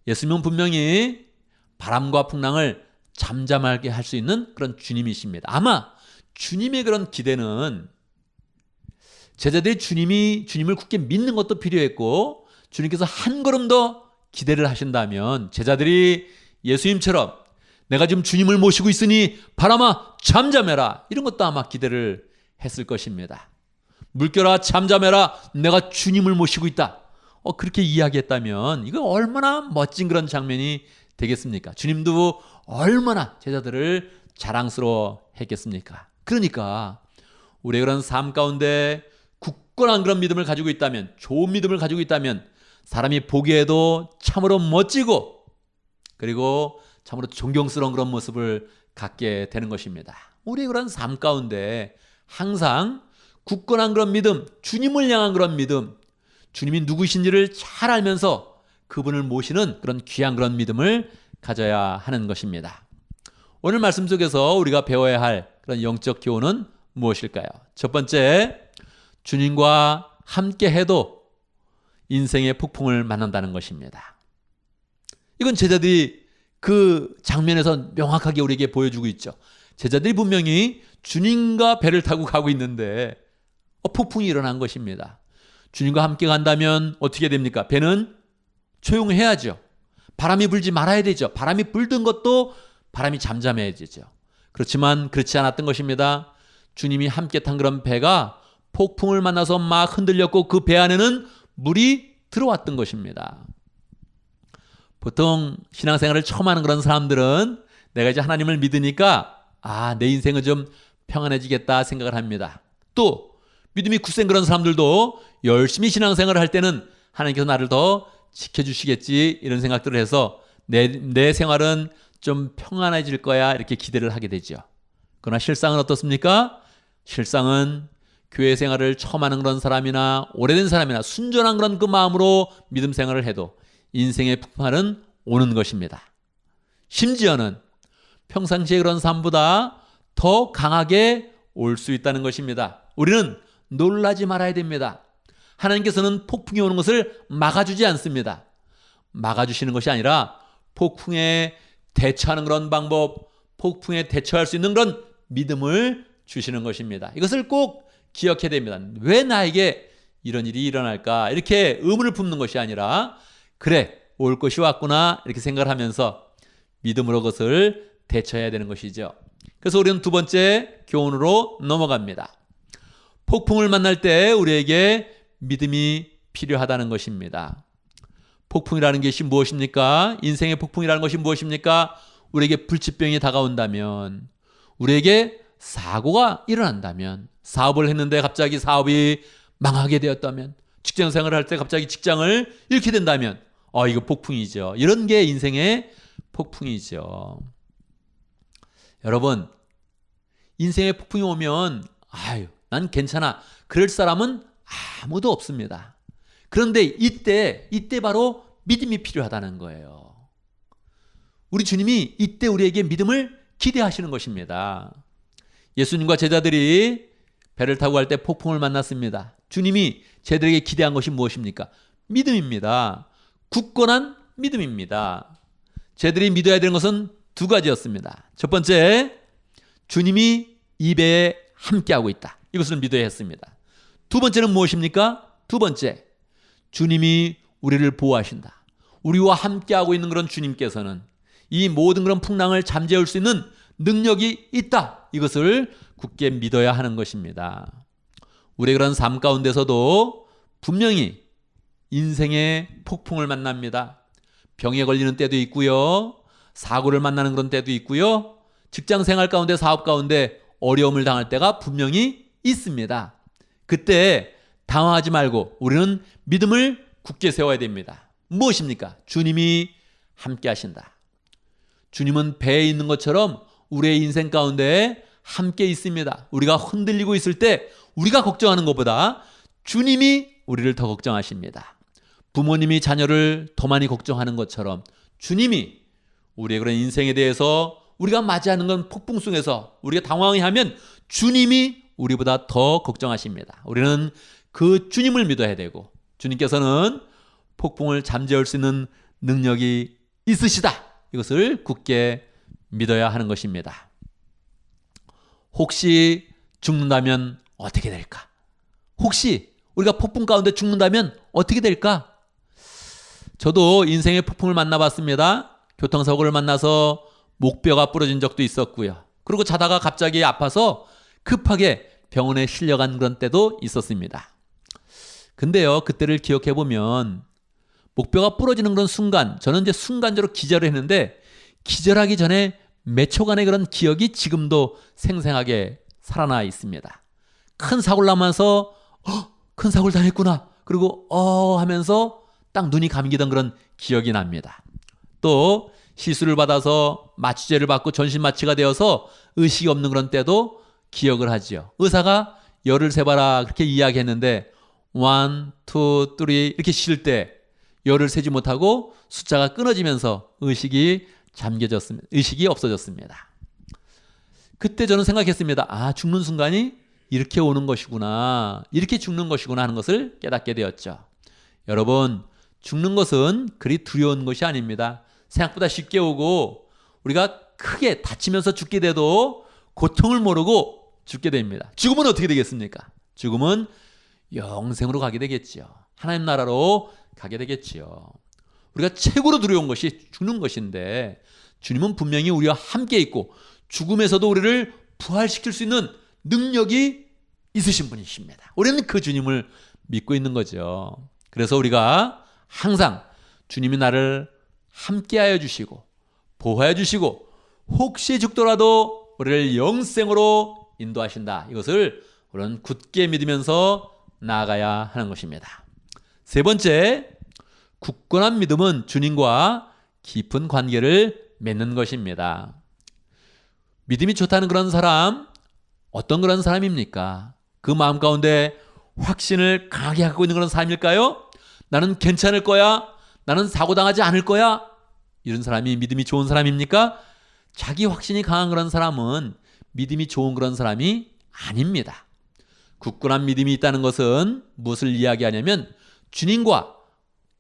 예수님은 분명히 바람과 풍랑을 잠잠하게 할 수 있는 그런 주님이십니다. 아마 주님의 그런 기대는 제자들이 주님을 굳게 믿는 것도 필요했고, 주님께서 한 걸음 더 기대를 하신다면 제자들이 예수님처럼 내가 지금 주님을 모시고 있으니 바람아 잠잠해라, 이런 것도 아마 기대를 했을 것입니다. 물결아 잠잠해라, 내가 주님을 모시고 있다, 그렇게 이야기했다면 이거 얼마나 멋진 그런 장면이 되겠습니까? 주님도 얼마나 제자들을 자랑스러워 했겠습니까? 그러니까 우리의 그런 삶 가운데 굳건한 그런 믿음을 가지고 있다면, 좋은 믿음을 가지고 있다면 사람이 보기에도 참으로 멋지고, 그리고 참으로 존경스러운 그런 모습을 갖게 되는 것입니다. 우리의 그런 삶 가운데 항상 굳건한 그런 믿음, 주님을 향한 그런 믿음, 주님이 누구신지를 잘 알면서 그분을 모시는 그런 귀한 그런 믿음을 가져야 하는 것입니다. 오늘 말씀 속에서 우리가 배워야 할 그런 영적 교훈은 무엇일까요? 첫 번째, 주님과 함께 해도 인생의 폭풍을 만난다는 것입니다. 이건 제자들이 그 장면에서 명확하게 우리에게 보여주고 있죠. 제자들이 분명히 주님과 배를 타고 가고 있는데 폭풍이 일어난 것입니다. 주님과 함께 간다면 어떻게 됩니까? 배는 조용해야죠. 바람이 불지 말아야 되죠. 바람이 불던 것도 바람이 잠잠해지죠. 그렇지만 그렇지 않았던 것입니다. 주님이 함께 탄 그런 배가 폭풍을 만나서 막 흔들렸고 그 배 안에는 물이 들어왔던 것입니다. 보통 신앙생활을 처음 하는 그런 사람들은 내가 이제 하나님을 믿으니까 내 인생은 좀 평안해지겠다 생각을 합니다. 또 믿음이 굳센 그런 사람들도 열심히 신앙생활을 할 때는 하나님께서 나를 더 지켜주시겠지, 이런 생각들을 해서 내 생활은 좀 평안해질 거야, 이렇게 기대를 하게 되죠. 그러나 실상은 어떻습니까? 실상은 교회 생활을 처음 하는 그런 사람이나 오래된 사람이나 순전한 그런 그 마음으로 믿음 생활을 해도 인생의 폭풍은 오는 것입니다. 심지어는 평상시의 그런 삶보다 더 강하게 올 수 있다는 것입니다. 우리는 놀라지 말아야 됩니다. 하나님께서는 폭풍이 오는 것을 막아주지 않습니다. 막아주시는 것이 아니라 폭풍에 대처하는 그런 방법, 폭풍에 대처할 수 있는 그런 믿음을 주시는 것입니다. 이것을 꼭 기억해야 됩니다. 왜 나에게 이런 일이 일어날까? 이렇게 의문을 품는 것이 아니라 그래, 올 것이 왔구나, 이렇게 생각을 하면서 믿음으로 그것을 대처해야 되는 것이죠. 그래서 우리는 두 번째 교훈으로 넘어갑니다. 폭풍을 만날 때 우리에게 믿음이 필요하다는 것입니다. 폭풍이라는 것이 무엇입니까? 인생의 폭풍이라는 것이 무엇입니까? 우리에게 불치병이 다가온다면, 우리에게 사고가 일어난다면, 사업을 했는데 갑자기 사업이 망하게 되었다면, 직장 생활을 할 때 갑자기 직장을 잃게 된다면, 이거 폭풍이죠. 이런 게 인생의 폭풍이죠. 여러분, 인생의 폭풍이 오면 난 괜찮아, 그럴 사람은 아무도 없습니다. 그런데 이때 바로 믿음이 필요하다는 거예요. 우리 주님이 이때 우리에게 믿음을 기대하시는 것입니다. 예수님과 제자들이 배를 타고 갈 때 폭풍을 만났습니다. 주님이 저희들에게 기대한 것이 무엇입니까? 믿음입니다. 굳건한 믿음입니다. 저희들이 믿어야 되는 것은 두 가지였습니다. 첫 번째, 주님이 이배에 함께하고 있다. 이것을 믿어야 했습니다. 두 번째는 무엇입니까? 두 번째, 주님이 우리를 보호하신다. 우리와 함께하고 있는 그런 주님께서는 이 모든 그런 풍랑을 잠재울 수 있는 능력이 있다. 이것을 굳게 믿어야 하는 것입니다. 우리의 그런 삶 가운데서도 분명히 인생의 폭풍을 만납니다. 병에 걸리는 때도 있고요. 사고를 만나는 그런 때도 있고요. 직장 생활 가운데, 사업 가운데 어려움을 당할 때가 분명히 있습니다. 그때 당황하지 말고 우리는 믿음을 굳게 세워야 됩니다. 무엇입니까? 주님이 함께 하신다. 주님은 배에 있는 것처럼 우리의 인생 가운데 함께 있습니다. 우리가 흔들리고 있을 때 우리가 걱정하는 것보다 주님이 우리를 더 걱정하십니다. 부모님이 자녀를 더 많이 걱정하는 것처럼 주님이 우리의 그런 인생에 대해서 우리가 맞이하는 건 폭풍 속에서 우리가 당황해하면 주님이 우리보다 더 걱정하십니다. 우리는 그 주님을 믿어야 되고 주님께서는 폭풍을 잠재울 수 있는 능력이 있으시다. 이것을 굳게 믿어야 하는 것입니다. 혹시 죽는다면 어떻게 될까? 혹시 우리가 폭풍 가운데 죽는다면 어떻게 될까? 저도 인생의 폭풍을 만나봤습니다. 교통사고를 만나서 목뼈가 부러진 적도 있었고요. 그리고 자다가 갑자기 아파서 급하게 병원에 실려간 그런 때도 있었습니다. 근데요, 그때를 기억해 보면 목뼈가 부러지는 그런 순간, 저는 이제 순간적으로 기절을 했는데 기절하기 전에 몇 초간의 그런 기억이 지금도 생생하게 살아나 있습니다. 큰 사고를 나면서 큰 사고를 당했구나. 그리고 하면서 딱 눈이 감기던 그런 기억이 납니다. 또 시술을 받아서 마취제를 받고 전신마취가 되어서 의식이 없는 그런 때도 기억을 하지요. 의사가 열을 세봐라 그렇게 이야기했는데 1, 2, 3 이렇게 쉴 때 열을 세지 못하고 숫자가 끊어지면서 의식이 잠겨졌습니다. 의식이 없어졌습니다. 그때 저는 생각했습니다. 아, 죽는 순간이 이렇게 오는 것이구나. 이렇게 죽는 것이구나 하는 것을 깨닫게 되었죠. 여러분, 죽는 것은 그리 두려운 것이 아닙니다. 생각보다 쉽게 오고 우리가 크게 다치면서 죽게 돼도 고통을 모르고 죽게 됩니다. 죽으면 어떻게 되겠습니까? 죽음은 영생으로 가게 되겠지요. 하나님 나라로 가게 되겠지요. 우리가 최고로 두려운 것이 죽는 것인데 주님은 분명히 우리와 함께 있고 죽음에서도 우리를 부활시킬 수 있는 능력이 있으신 분이십니다. 우리는 그 주님을 믿고 있는 거죠. 그래서 우리가 항상 주님이 나를 함께하여 주시고 보호하여 주시고 혹시 죽더라도 우리를 영생으로 인도하신다. 이것을 우리는 굳게 믿으면서 나아가야 하는 것입니다. 세 번째, 굳건한 믿음은 주님과 깊은 관계를 맺는 것입니다. 믿음이 좋다는 그런 사람, 어떤 그런 사람입니까? 그 마음 가운데 확신을 강하게 갖고 있는 그런 사람일까요? 나는 괜찮을 거야. 나는 사고당하지 않을 거야. 이런 사람이 믿음이 좋은 사람입니까? 자기 확신이 강한 그런 사람은 믿음이 좋은 그런 사람이 아닙니다. 굳건한 믿음이 있다는 것은 무엇을 이야기하냐면 주님과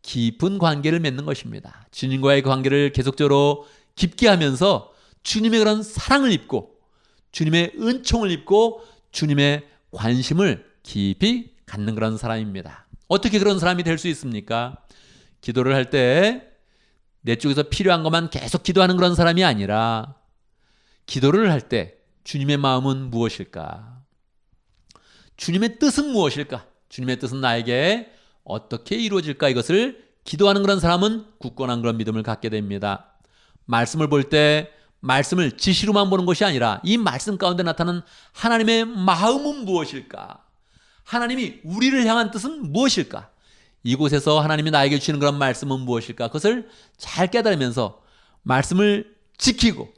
깊은 관계를 맺는 것입니다. 주님과의 관계를 계속적으로 깊게 하면서 주님의 그런 사랑을 입고 주님의 은총을 입고 주님의 관심을 깊이 갖는 그런 사람입니다. 어떻게 그런 사람이 될 수 있습니까? 기도를 할 때 내 쪽에서 필요한 것만 계속 기도하는 그런 사람이 아니라 기도를 할 때 주님의 마음은 무엇일까? 주님의 뜻은 무엇일까? 주님의 뜻은 나에게 어떻게 이루어질까? 이것을 기도하는 그런 사람은 굳건한 그런 믿음을 갖게 됩니다. 말씀을 볼 때 말씀을 지시로만 보는 것이 아니라 이 말씀 가운데 나타나는 하나님의 마음은 무엇일까? 하나님이 우리를 향한 뜻은 무엇일까? 이곳에서 하나님이 나에게 주시는 그런 말씀은 무엇일까? 그것을 잘 깨달으면서 말씀을 지키고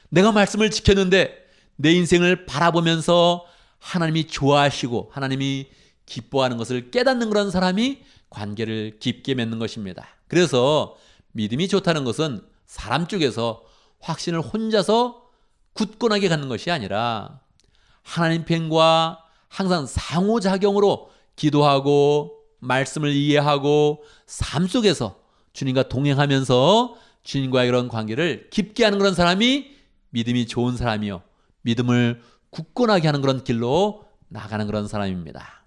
내가 말씀을 지켰는데 내 인생을 바라보면서 하나님이 좋아하시고 하나님이 기뻐하는 것을 깨닫는 그런 사람이 관계를 깊게 맺는 것입니다. 그래서 믿음이 좋다는 것은 사람 쪽에서 확신을 혼자서 굳건하게 갖는 것이 아니라 하나님 편과 항상 상호작용으로 기도하고 말씀을 이해하고 삶 속에서 주님과 동행하면서 주님과의 그런 관계를 깊게 하는 그런 사람이 믿음이 좋은 사람이요, 믿음을 굳건하게 하는 그런 길로 나가는 그런 사람입니다.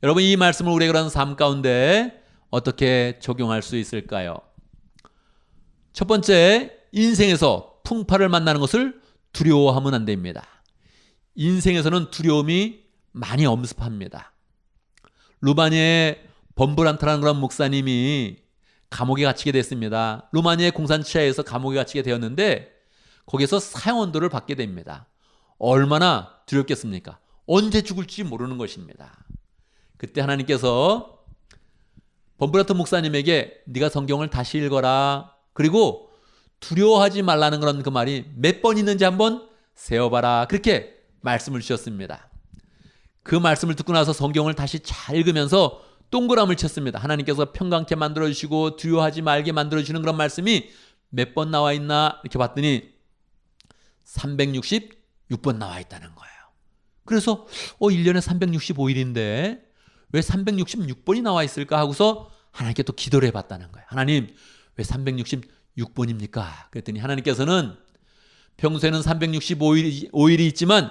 여러분, 이 말씀을 우리의 그런 삶 가운데 어떻게 적용할 수 있을까요? 첫 번째, 인생에서 풍파를 만나는 것을 두려워하면 안 됩니다. 인생에서는 두려움이 많이 엄습합니다. 루마니아의 범브란트라는 그런 목사님이 감옥에 갇히게 됐습니다. 루마니아의 공산치하에서 감옥에 갇히게 되었는데 거기서 사형언도를 받게 됩니다. 얼마나 두렵겠습니까? 언제 죽을지 모르는 것입니다. 그때 하나님께서 범브란트 목사님에게 네가 성경을 다시 읽어라, 그리고 두려워하지 말라는 그런 그 말이 몇 번 있는지 한번 세어봐라, 그렇게 말씀을 주셨습니다. 그 말씀을 듣고 나서 성경을 다시 잘 읽으면서 동그라미를 쳤습니다. 하나님께서 평강케 만들어주시고 두려워하지 말게 만들어주시는 그런 말씀이 몇 번 나와 있나 이렇게 봤더니 366번 나와 있다는 거예요. 그래서 1년에 365일인데 왜 366번이 나와 있을까 하고서 하나님께 또 기도를 해봤다는 거예요. 하나님, 왜 366번입니까? 그랬더니 하나님께서는 평소에는 365일이 있지만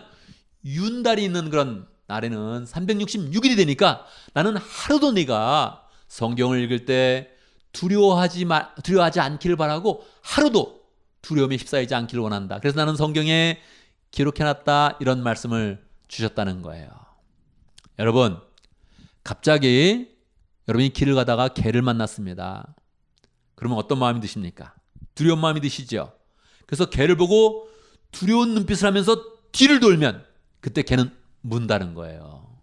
윤달이 있는 그런 날에는 366일이 되니까 나는 하루도 네가 성경을 읽을 때 두려워하지 않기를 바라고 하루도 두려움에 휩싸이지 않기를 원한다. 그래서 나는 성경에 기록해놨다, 이런 말씀을 주셨다는 거예요. 여러분, 갑자기 여러분이 길을 가다가 개를 만났습니다. 그러면 어떤 마음이 드십니까? 두려운 마음이 드시죠. 그래서 개를 보고 두려운 눈빛을 하면서 뒤를 돌면 그때 개는 문다는 거예요.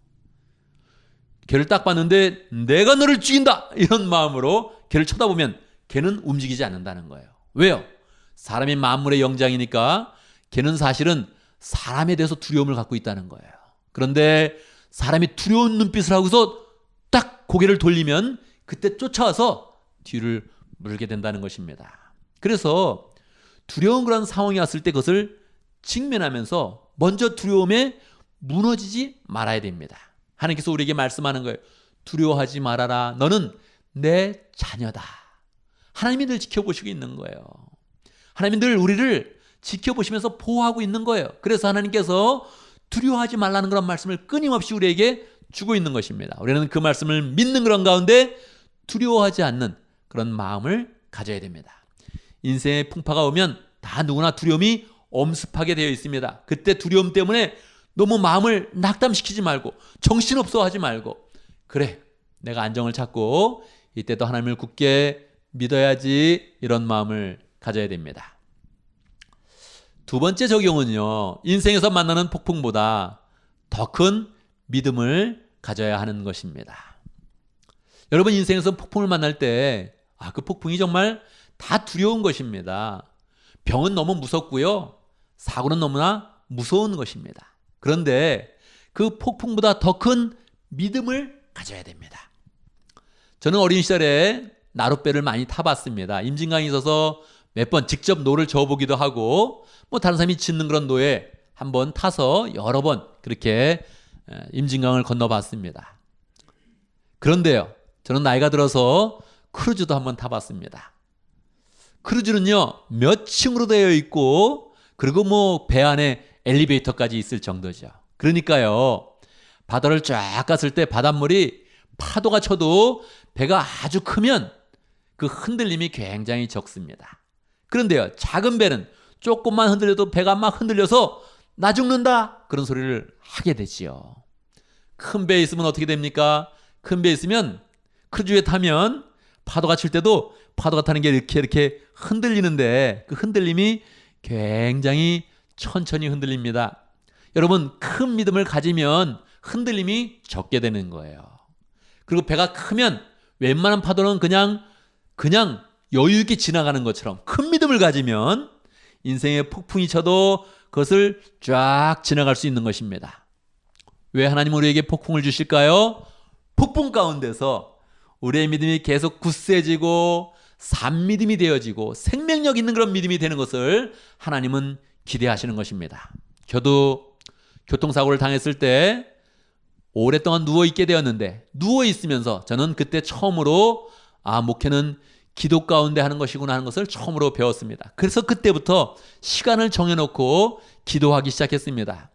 개를 딱 봤는데 내가 너를 죽인다, 이런 마음으로 개를 쳐다보면 개는 움직이지 않는다는 거예요. 왜요? 사람이 만물의 영장이니까 개는 사실은 사람에 대해서 두려움을 갖고 있다는 거예요. 그런데 사람이 두려운 눈빛을 하고서 딱 고개를 돌리면 그때 쫓아와서 뒤를 물게 된다는 것입니다. 그래서 두려운 그런 상황이 왔을 때 그것을 직면하면서 먼저 두려움에 무너지지 말아야 됩니다. 하나님께서 우리에게 말씀하는 거예요. 두려워하지 말아라. 너는 내 자녀다. 하나님이 늘 지켜보시고 있는 거예요. 하나님이 늘 우리를 지켜보시면서 보호하고 있는 거예요. 그래서 하나님께서 두려워하지 말라는 그런 말씀을 끊임없이 우리에게 주고 있는 것입니다. 우리는 그 말씀을 믿는 그런 가운데 두려워하지 않는 그런 마음을 가져야 됩니다. 인생의 풍파가 오면 다 누구나 두려움이 엄습하게 되어 있습니다. 그때 두려움 때문에 너무 마음을 낙담시키지 말고 정신없어 하지 말고, 그래, 내가 안정을 찾고 이때도 하나님을 굳게 믿어야지, 이런 마음을 가져야 됩니다. 두 번째 적용은요, 인생에서 만나는 폭풍보다 더 큰 믿음을 가져야 하는 것입니다. 여러분, 인생에서 폭풍을 만날 때 그 폭풍이 정말 다 두려운 것입니다. 병은 너무 무섭고요, 사고는 너무나 무서운 것입니다. 그런데 그 폭풍보다 더 큰 믿음을 가져야 됩니다. 저는 어린 시절에 나룻배를 많이 타봤습니다. 임진강에 있어서 몇 번 직접 노를 저어보기도 하고, 다른 사람이 짓는 그런 노에 한번 타서 여러 번 그렇게 임진강을 건너봤습니다. 그런데요, 저는 나이가 들어서 크루즈도 한번 타봤습니다. 크루즈는요, 몇 층으로 되어 있고, 그리고 배 안에 엘리베이터까지 있을 정도죠. 그러니까요, 바다를 쫙 갔을 때 바닷물이 파도가 쳐도 배가 아주 크면 그 흔들림이 굉장히 적습니다. 그런데요, 작은 배는 조금만 흔들려도 배가 막 흔들려서 나 죽는다, 그런 소리를 하게 되지요. 큰 배에 있으면 어떻게 됩니까? 큰 배에 있으면 크루즈에 타면 파도가 칠 때도 파도가 타는 게 이렇게 흔들리는데 그 흔들림이 굉장히 천천히 흔들립니다. 여러분, 큰 믿음을 가지면 흔들림이 적게 되는 거예요. 그리고 배가 크면 웬만한 파도는 그냥 여유 있게 지나가는 것처럼, 큰 믿음을 가지면 인생의 폭풍이 쳐도 그것을 쫙 지나갈 수 있는 것입니다. 왜 하나님 우리에게 폭풍을 주실까요? 폭풍 가운데서 우리의 믿음이 계속 굳세지고 산믿음이 되어지고 생명력 있는 그런 믿음이 되는 것을 하나님은 기대하시는 것입니다. 저도 교통사고를 당했을 때 오랫동안 누워있게 되었는데 누워있으면서 저는 그때 처음으로 목회는 기도 가운데 하는 것이구나 하는 것을 처음으로 배웠습니다. 그래서 그때부터 시간을 정해놓고 기도하기 시작했습니다.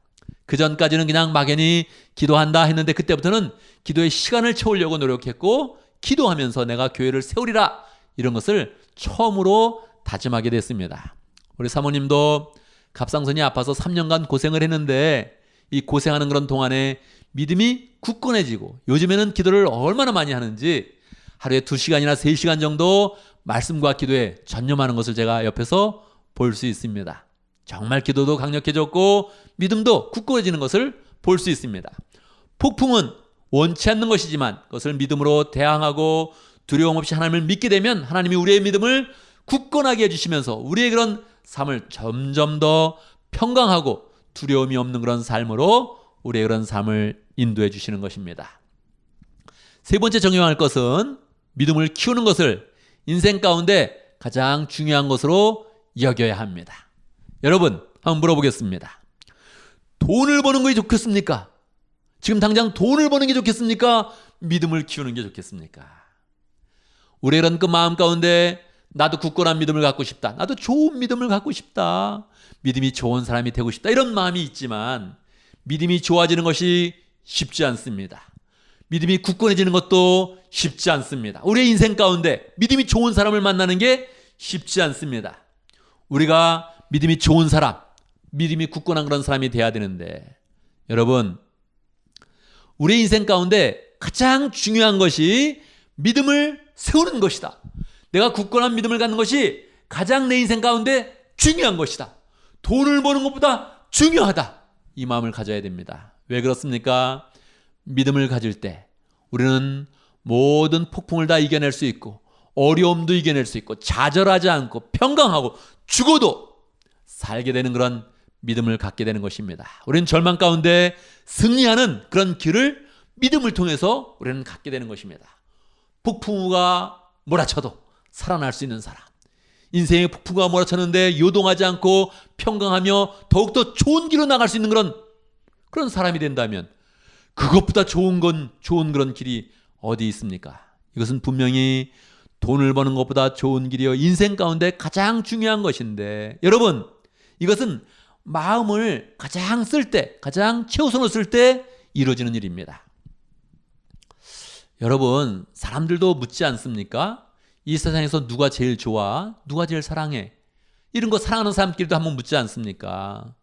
그 전까지는 그냥 막연히 기도한다 했는데 그때부터는 기도의 시간을 채우려고 노력했고 기도하면서 내가 교회를 세우리라 이런 것을 처음으로 다짐하게 됐습니다. 우리 사모님도 갑상선이 아파서 3년간 고생을 했는데 이 고생하는 그런 동안에 믿음이 굳건해지고 요즘에는 기도를 얼마나 많이 하는지 하루에 2시간이나 3시간 정도 말씀과 기도에 전념하는 것을 제가 옆에서 볼 수 있습니다. 정말 기도도 강력해졌고 믿음도 굳건해지는 것을 볼 수 있습니다. 폭풍은 원치 않는 것이지만 그것을 믿음으로 대항하고 두려움 없이 하나님을 믿게 되면 하나님이 우리의 믿음을 굳건하게 해주시면서 우리의 그런 삶을 점점 더 평강하고 두려움이 없는 그런 삶으로 우리의 그런 삶을 인도해 주시는 것입니다. 세 번째 적용할 것은 믿음을 키우는 것을 인생 가운데 가장 중요한 것으로 여겨야 합니다. 여러분, 한번 물어보겠습니다. 돈을 버는 것이 좋겠습니까? 지금 당장 돈을 버는 게 좋겠습니까? 믿음을 키우는 게 좋겠습니까? 우리의 그런 그 마음 가운데 나도 굳건한 믿음을 갖고 싶다. 나도 좋은 믿음을 갖고 싶다. 믿음이 좋은 사람이 되고 싶다. 이런 마음이 있지만 믿음이 좋아지는 것이 쉽지 않습니다. 믿음이 굳건해지는 것도 쉽지 않습니다. 우리의 인생 가운데 믿음이 좋은 사람을 만나는 게 쉽지 않습니다. 우리가 믿음이 좋은 사람, 믿음이 굳건한 그런 사람이 돼야 되는데 여러분, 우리의 인생 가운데 가장 중요한 것이 믿음을 세우는 것이다. 내가 굳건한 믿음을 갖는 것이 가장 내 인생 가운데 중요한 것이다. 돈을 버는 것보다 중요하다. 이 마음을 가져야 됩니다. 왜 그렇습니까? 믿음을 가질 때 우리는 모든 폭풍을 다 이겨낼 수 있고 어려움도 이겨낼 수 있고 좌절하지 않고 평강하고 죽어도 살게 되는 그런 믿음을 갖게 되는 것입니다. 우리는 절망 가운데 승리하는 그런 길을 믿음을 통해서 우리는 갖게 되는 것입니다. 폭풍우가 몰아쳐도 살아날 수 있는 사람, 인생의 폭풍우가 몰아쳤는데 요동하지 않고 평강하며 더욱더 좋은 길로 나갈 수 있는 그런 사람이 된다면 그것보다 좋은 그런 길이 어디 있습니까? 이것은 분명히 돈을 버는 것보다 좋은 길이요 인생 가운데 가장 중요한 것인데 여러분, 이것은 마음을 가장 쓸 때, 가장 최우선으로 쓸 때 이루어지는 일입니다. 여러분, 사람들도 묻지 않습니까? 이 세상에서 누가 제일 좋아? 누가 제일 사랑해? 이런 거 사랑하는 사람끼리도 한번 묻지 않습니까?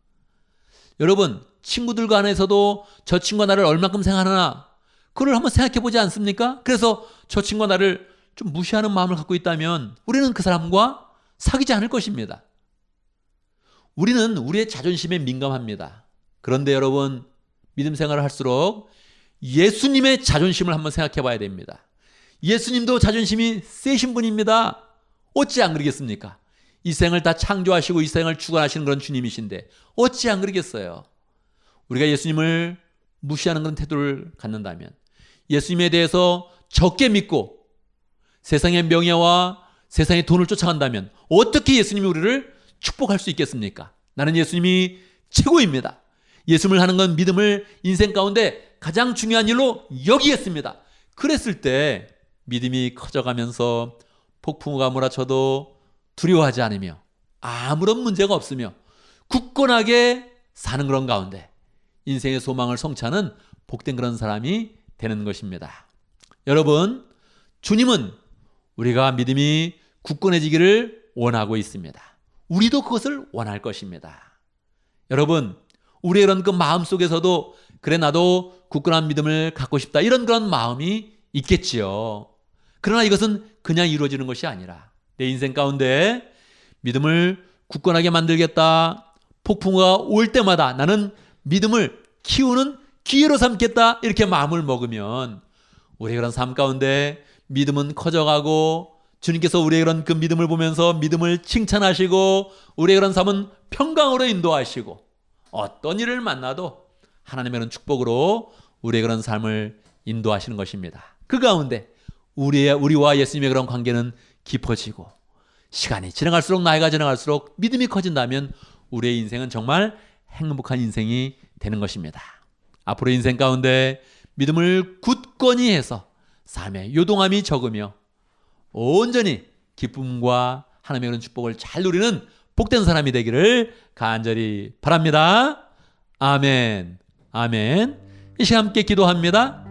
여러분, 친구들 간에서도 저 친구가 나를 얼마큼 생각하나 그걸 한번 생각해 보지 않습니까? 그래서 저 친구가 나를 좀 무시하는 마음을 갖고 있다면 우리는 그 사람과 사귀지 않을 것입니다. 우리는 우리의 자존심에 민감합니다. 그런데 여러분, 믿음 생활을 할수록 예수님의 자존심을 한번 생각해 봐야 됩니다. 예수님도 자존심이 세신 분입니다. 어찌 안 그러겠습니까? 이 생을 다 창조하시고 이 생을 주관하시는 그런 주님이신데 어찌 안 그러겠어요? 우리가 예수님을 무시하는 그런 태도를 갖는다면, 예수님에 대해서 적게 믿고 세상의 명예와 세상의 돈을 쫓아간다면 어떻게 예수님이 우리를 축복할 수 있겠습니까? 나는 예수님이 최고입니다. 예수님을 하는 건 믿음을 인생 가운데 가장 중요한 일로 여기겠습니다. 그랬을 때 믿음이 커져가면서 폭풍우가 몰아쳐도 두려워하지 않으며 아무런 문제가 없으며 굳건하게 사는 그런 가운데 인생의 소망을 성취하는 복된 그런 사람이 되는 것입니다. 여러분, 주님은 우리가 믿음이 굳건해지기를 원하고 있습니다. 우리도 그것을 원할 것입니다. 여러분, 우리의 그런 그 마음 속에서도 그래 나도 굳건한 믿음을 갖고 싶다 이런 그런 마음이 있겠지요. 그러나 이것은 그냥 이루어지는 것이 아니라 내 인생 가운데 믿음을 굳건하게 만들겠다. 폭풍우가 올 때마다 나는 믿음을 키우는 기회로 삼겠다. 이렇게 마음을 먹으면 우리의 그런 삶 가운데 믿음은 커져가고 주님께서 우리의 그런 그 믿음을 보면서 믿음을 칭찬하시고 우리의 그런 삶은 평강으로 인도하시고 어떤 일을 만나도 하나님의 그런 축복으로 우리의 그런 삶을 인도하시는 것입니다. 그 가운데 우리와 예수님의 그런 관계는 깊어지고 시간이 지나갈수록 나이가 지나갈수록 믿음이 커진다면 우리의 인생은 정말 행복한 인생이 되는 것입니다. 앞으로 인생 가운데 믿음을 굳건히 해서 삶에 요동함이 적으며 온전히 기쁨과 하나님의 그런 축복을 잘 누리는 복된 사람이 되기를 간절히 바랍니다. 아멘. 아멘. 이 시간 함께 기도합니다.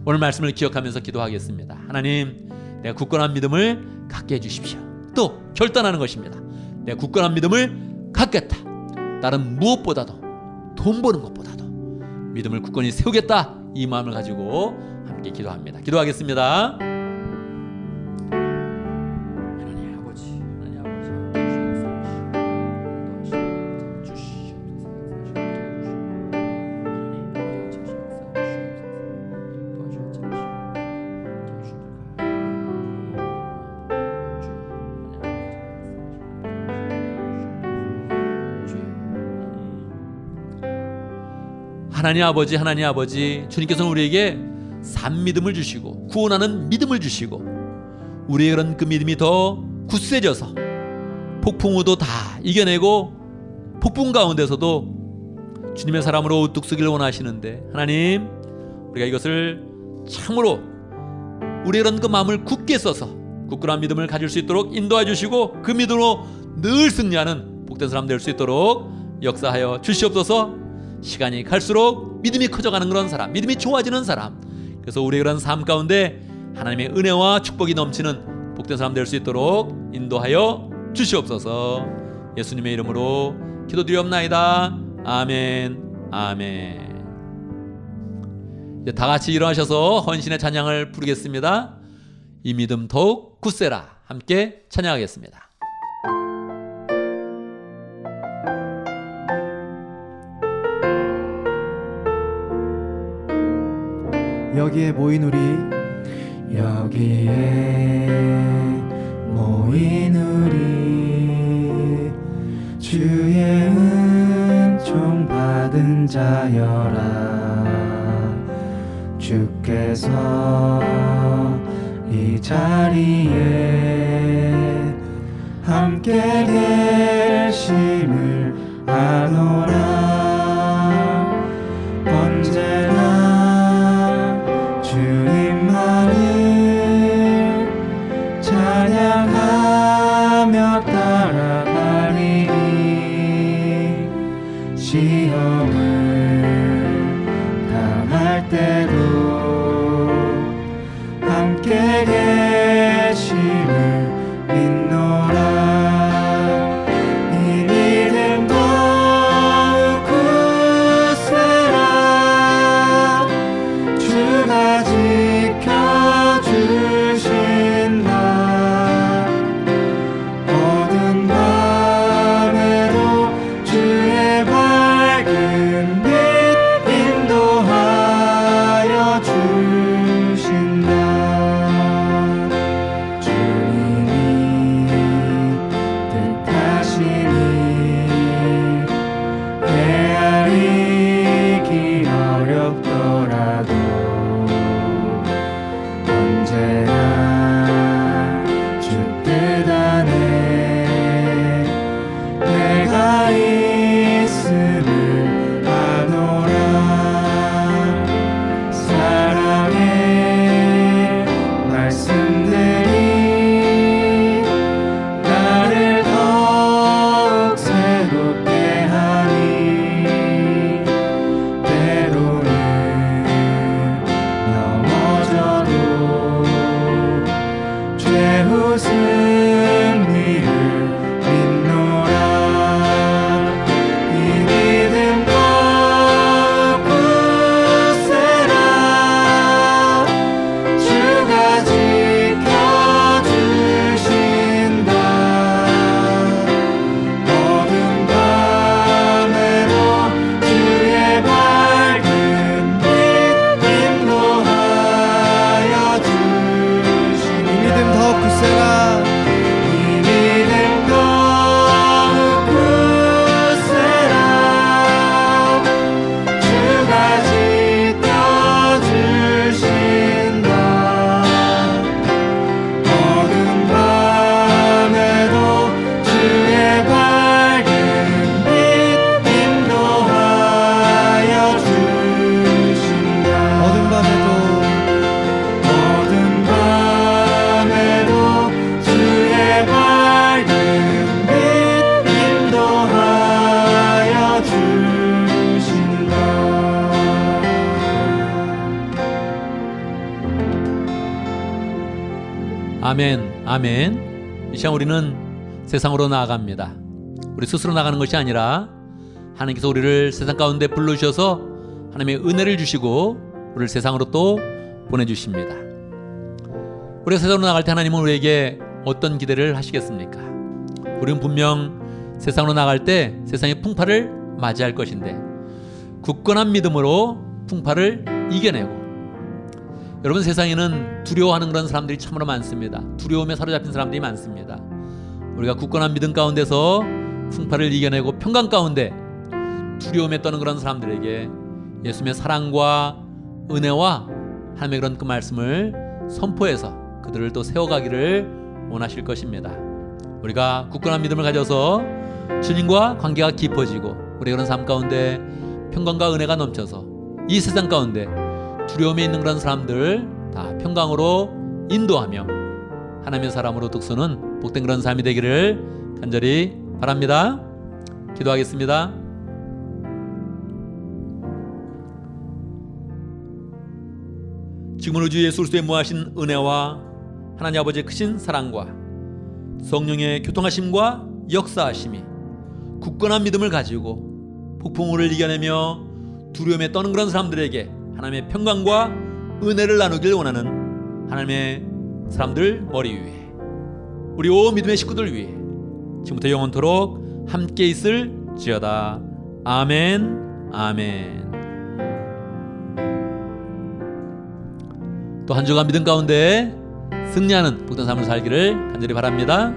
오늘 말씀을 기억하면서 기도하겠습니다. 하나님, 내가 굳건한 믿음을 갖게 해주십시오. 또 결단하는 것입니다. 내가 굳건한 믿음을 갖겠다. 다른 무엇보다도, 돈 버는 것보다도 믿음을 굳건히 세우겠다. 이 마음을 가지고 함께 기도합니다. 기도하겠습니다. 하나님 아버지, 하나님 아버지, 주님께서는 우리에게 산 믿음을 주시고 구원하는 믿음을 주시고 우리의 그런 그 믿음이 더 굳세져서 폭풍우도 다 이겨내고 폭풍 가운데서도 주님의 사람으로 우뚝 서기를 원하시는데, 하나님, 우리가 이것을 참으로 우리의 그런 그 마음을 굳게 써서 굳건한 믿음을 가질 수 있도록 인도해 주시고 그 믿음으로 늘 승리하는 복된 사람 될 수 있도록 역사하여 주시옵소서. 시간이 갈수록 믿음이 커져가는 그런 사람, 믿음이 좋아지는 사람, 그래서 우리의 그런 삶 가운데 하나님의 은혜와 축복이 넘치는 복된 사람 될 수 있도록 인도하여 주시옵소서. 예수님의 이름으로 기도드리옵나이다. 아멘. 아멘. 이제 다 같이 일어나셔서 헌신의 찬양을 부르겠습니다. 이 믿음 더욱 굳세라. 함께 찬양하겠습니다. 여기에 모인 우리, 여기에 모인 우리 주의 은총 받은 자여라. 주께서 이 자리에 함께 계심을 아노라. 언제나 주님만을 찬양하며 따라가리니 시험을 당할 때도 함께 계심을 믿노라. 이 믿음 더욱 아멘, 아멘. 이 시간 우리는 세상으로 나아갑니다. 우리 스스로 나가는 것이 아니라 하나님께서 우리를 세상 가운데 불러주셔서 하나님의 은혜를 주시고 우리를 세상으로 또 보내주십니다. 우리가 세상으로 나갈 때 하나님은 우리에게 어떤 기대를 하시겠습니까? 우리는 분명 세상으로 나갈 때 세상의 풍파를 맞이할 것인데 굳건한 믿음으로 풍파를 이겨내고, 여러분 세상에는 두려워하는 그런 사람들이 참으로 많습니다. 두려움에 사로잡힌 사람들이 많습니다. 우리가 굳건한 믿음 가운데서 풍파를 이겨내고 평강 가운데 두려움에 떠는 그런 사람들에게 예수님의 사랑과 은혜와 하나님의 그런 그 말씀을 선포해서 그들을 또 세워가기를 원하실 것입니다. 우리가 굳건한 믿음을 가져서 주님과 관계가 깊어지고 우리 그런 삶 가운데 평강과 은혜가 넘쳐서 이 세상 가운데 두려움에 있는 그런 사람들 다 평강으로 인도하며 하나님의 사람으로 득수는 복된 그런 삶이 되기를 간절히 바랍니다. 기도하겠습니다. 지금은 우주 예수 그리스도의 무하신 은혜와 하나님 아버지의 크신 사랑과 성령의 교통하심과 역사하심이 굳건한 믿음을 가지고 폭풍우를 이겨내며 두려움에 떠는 그런 사람들에게 하나님의 평강과 은혜를 나누길 원하는 하나님의 사람들 머리 위에, 우리 온 믿음의 식구들 위에 지금부터 영원토록 함께 있을지어다. 아멘, 아멘. 또 한 주간 믿음 가운데 승리하는 복된 삶을 살기를 간절히 바랍니다.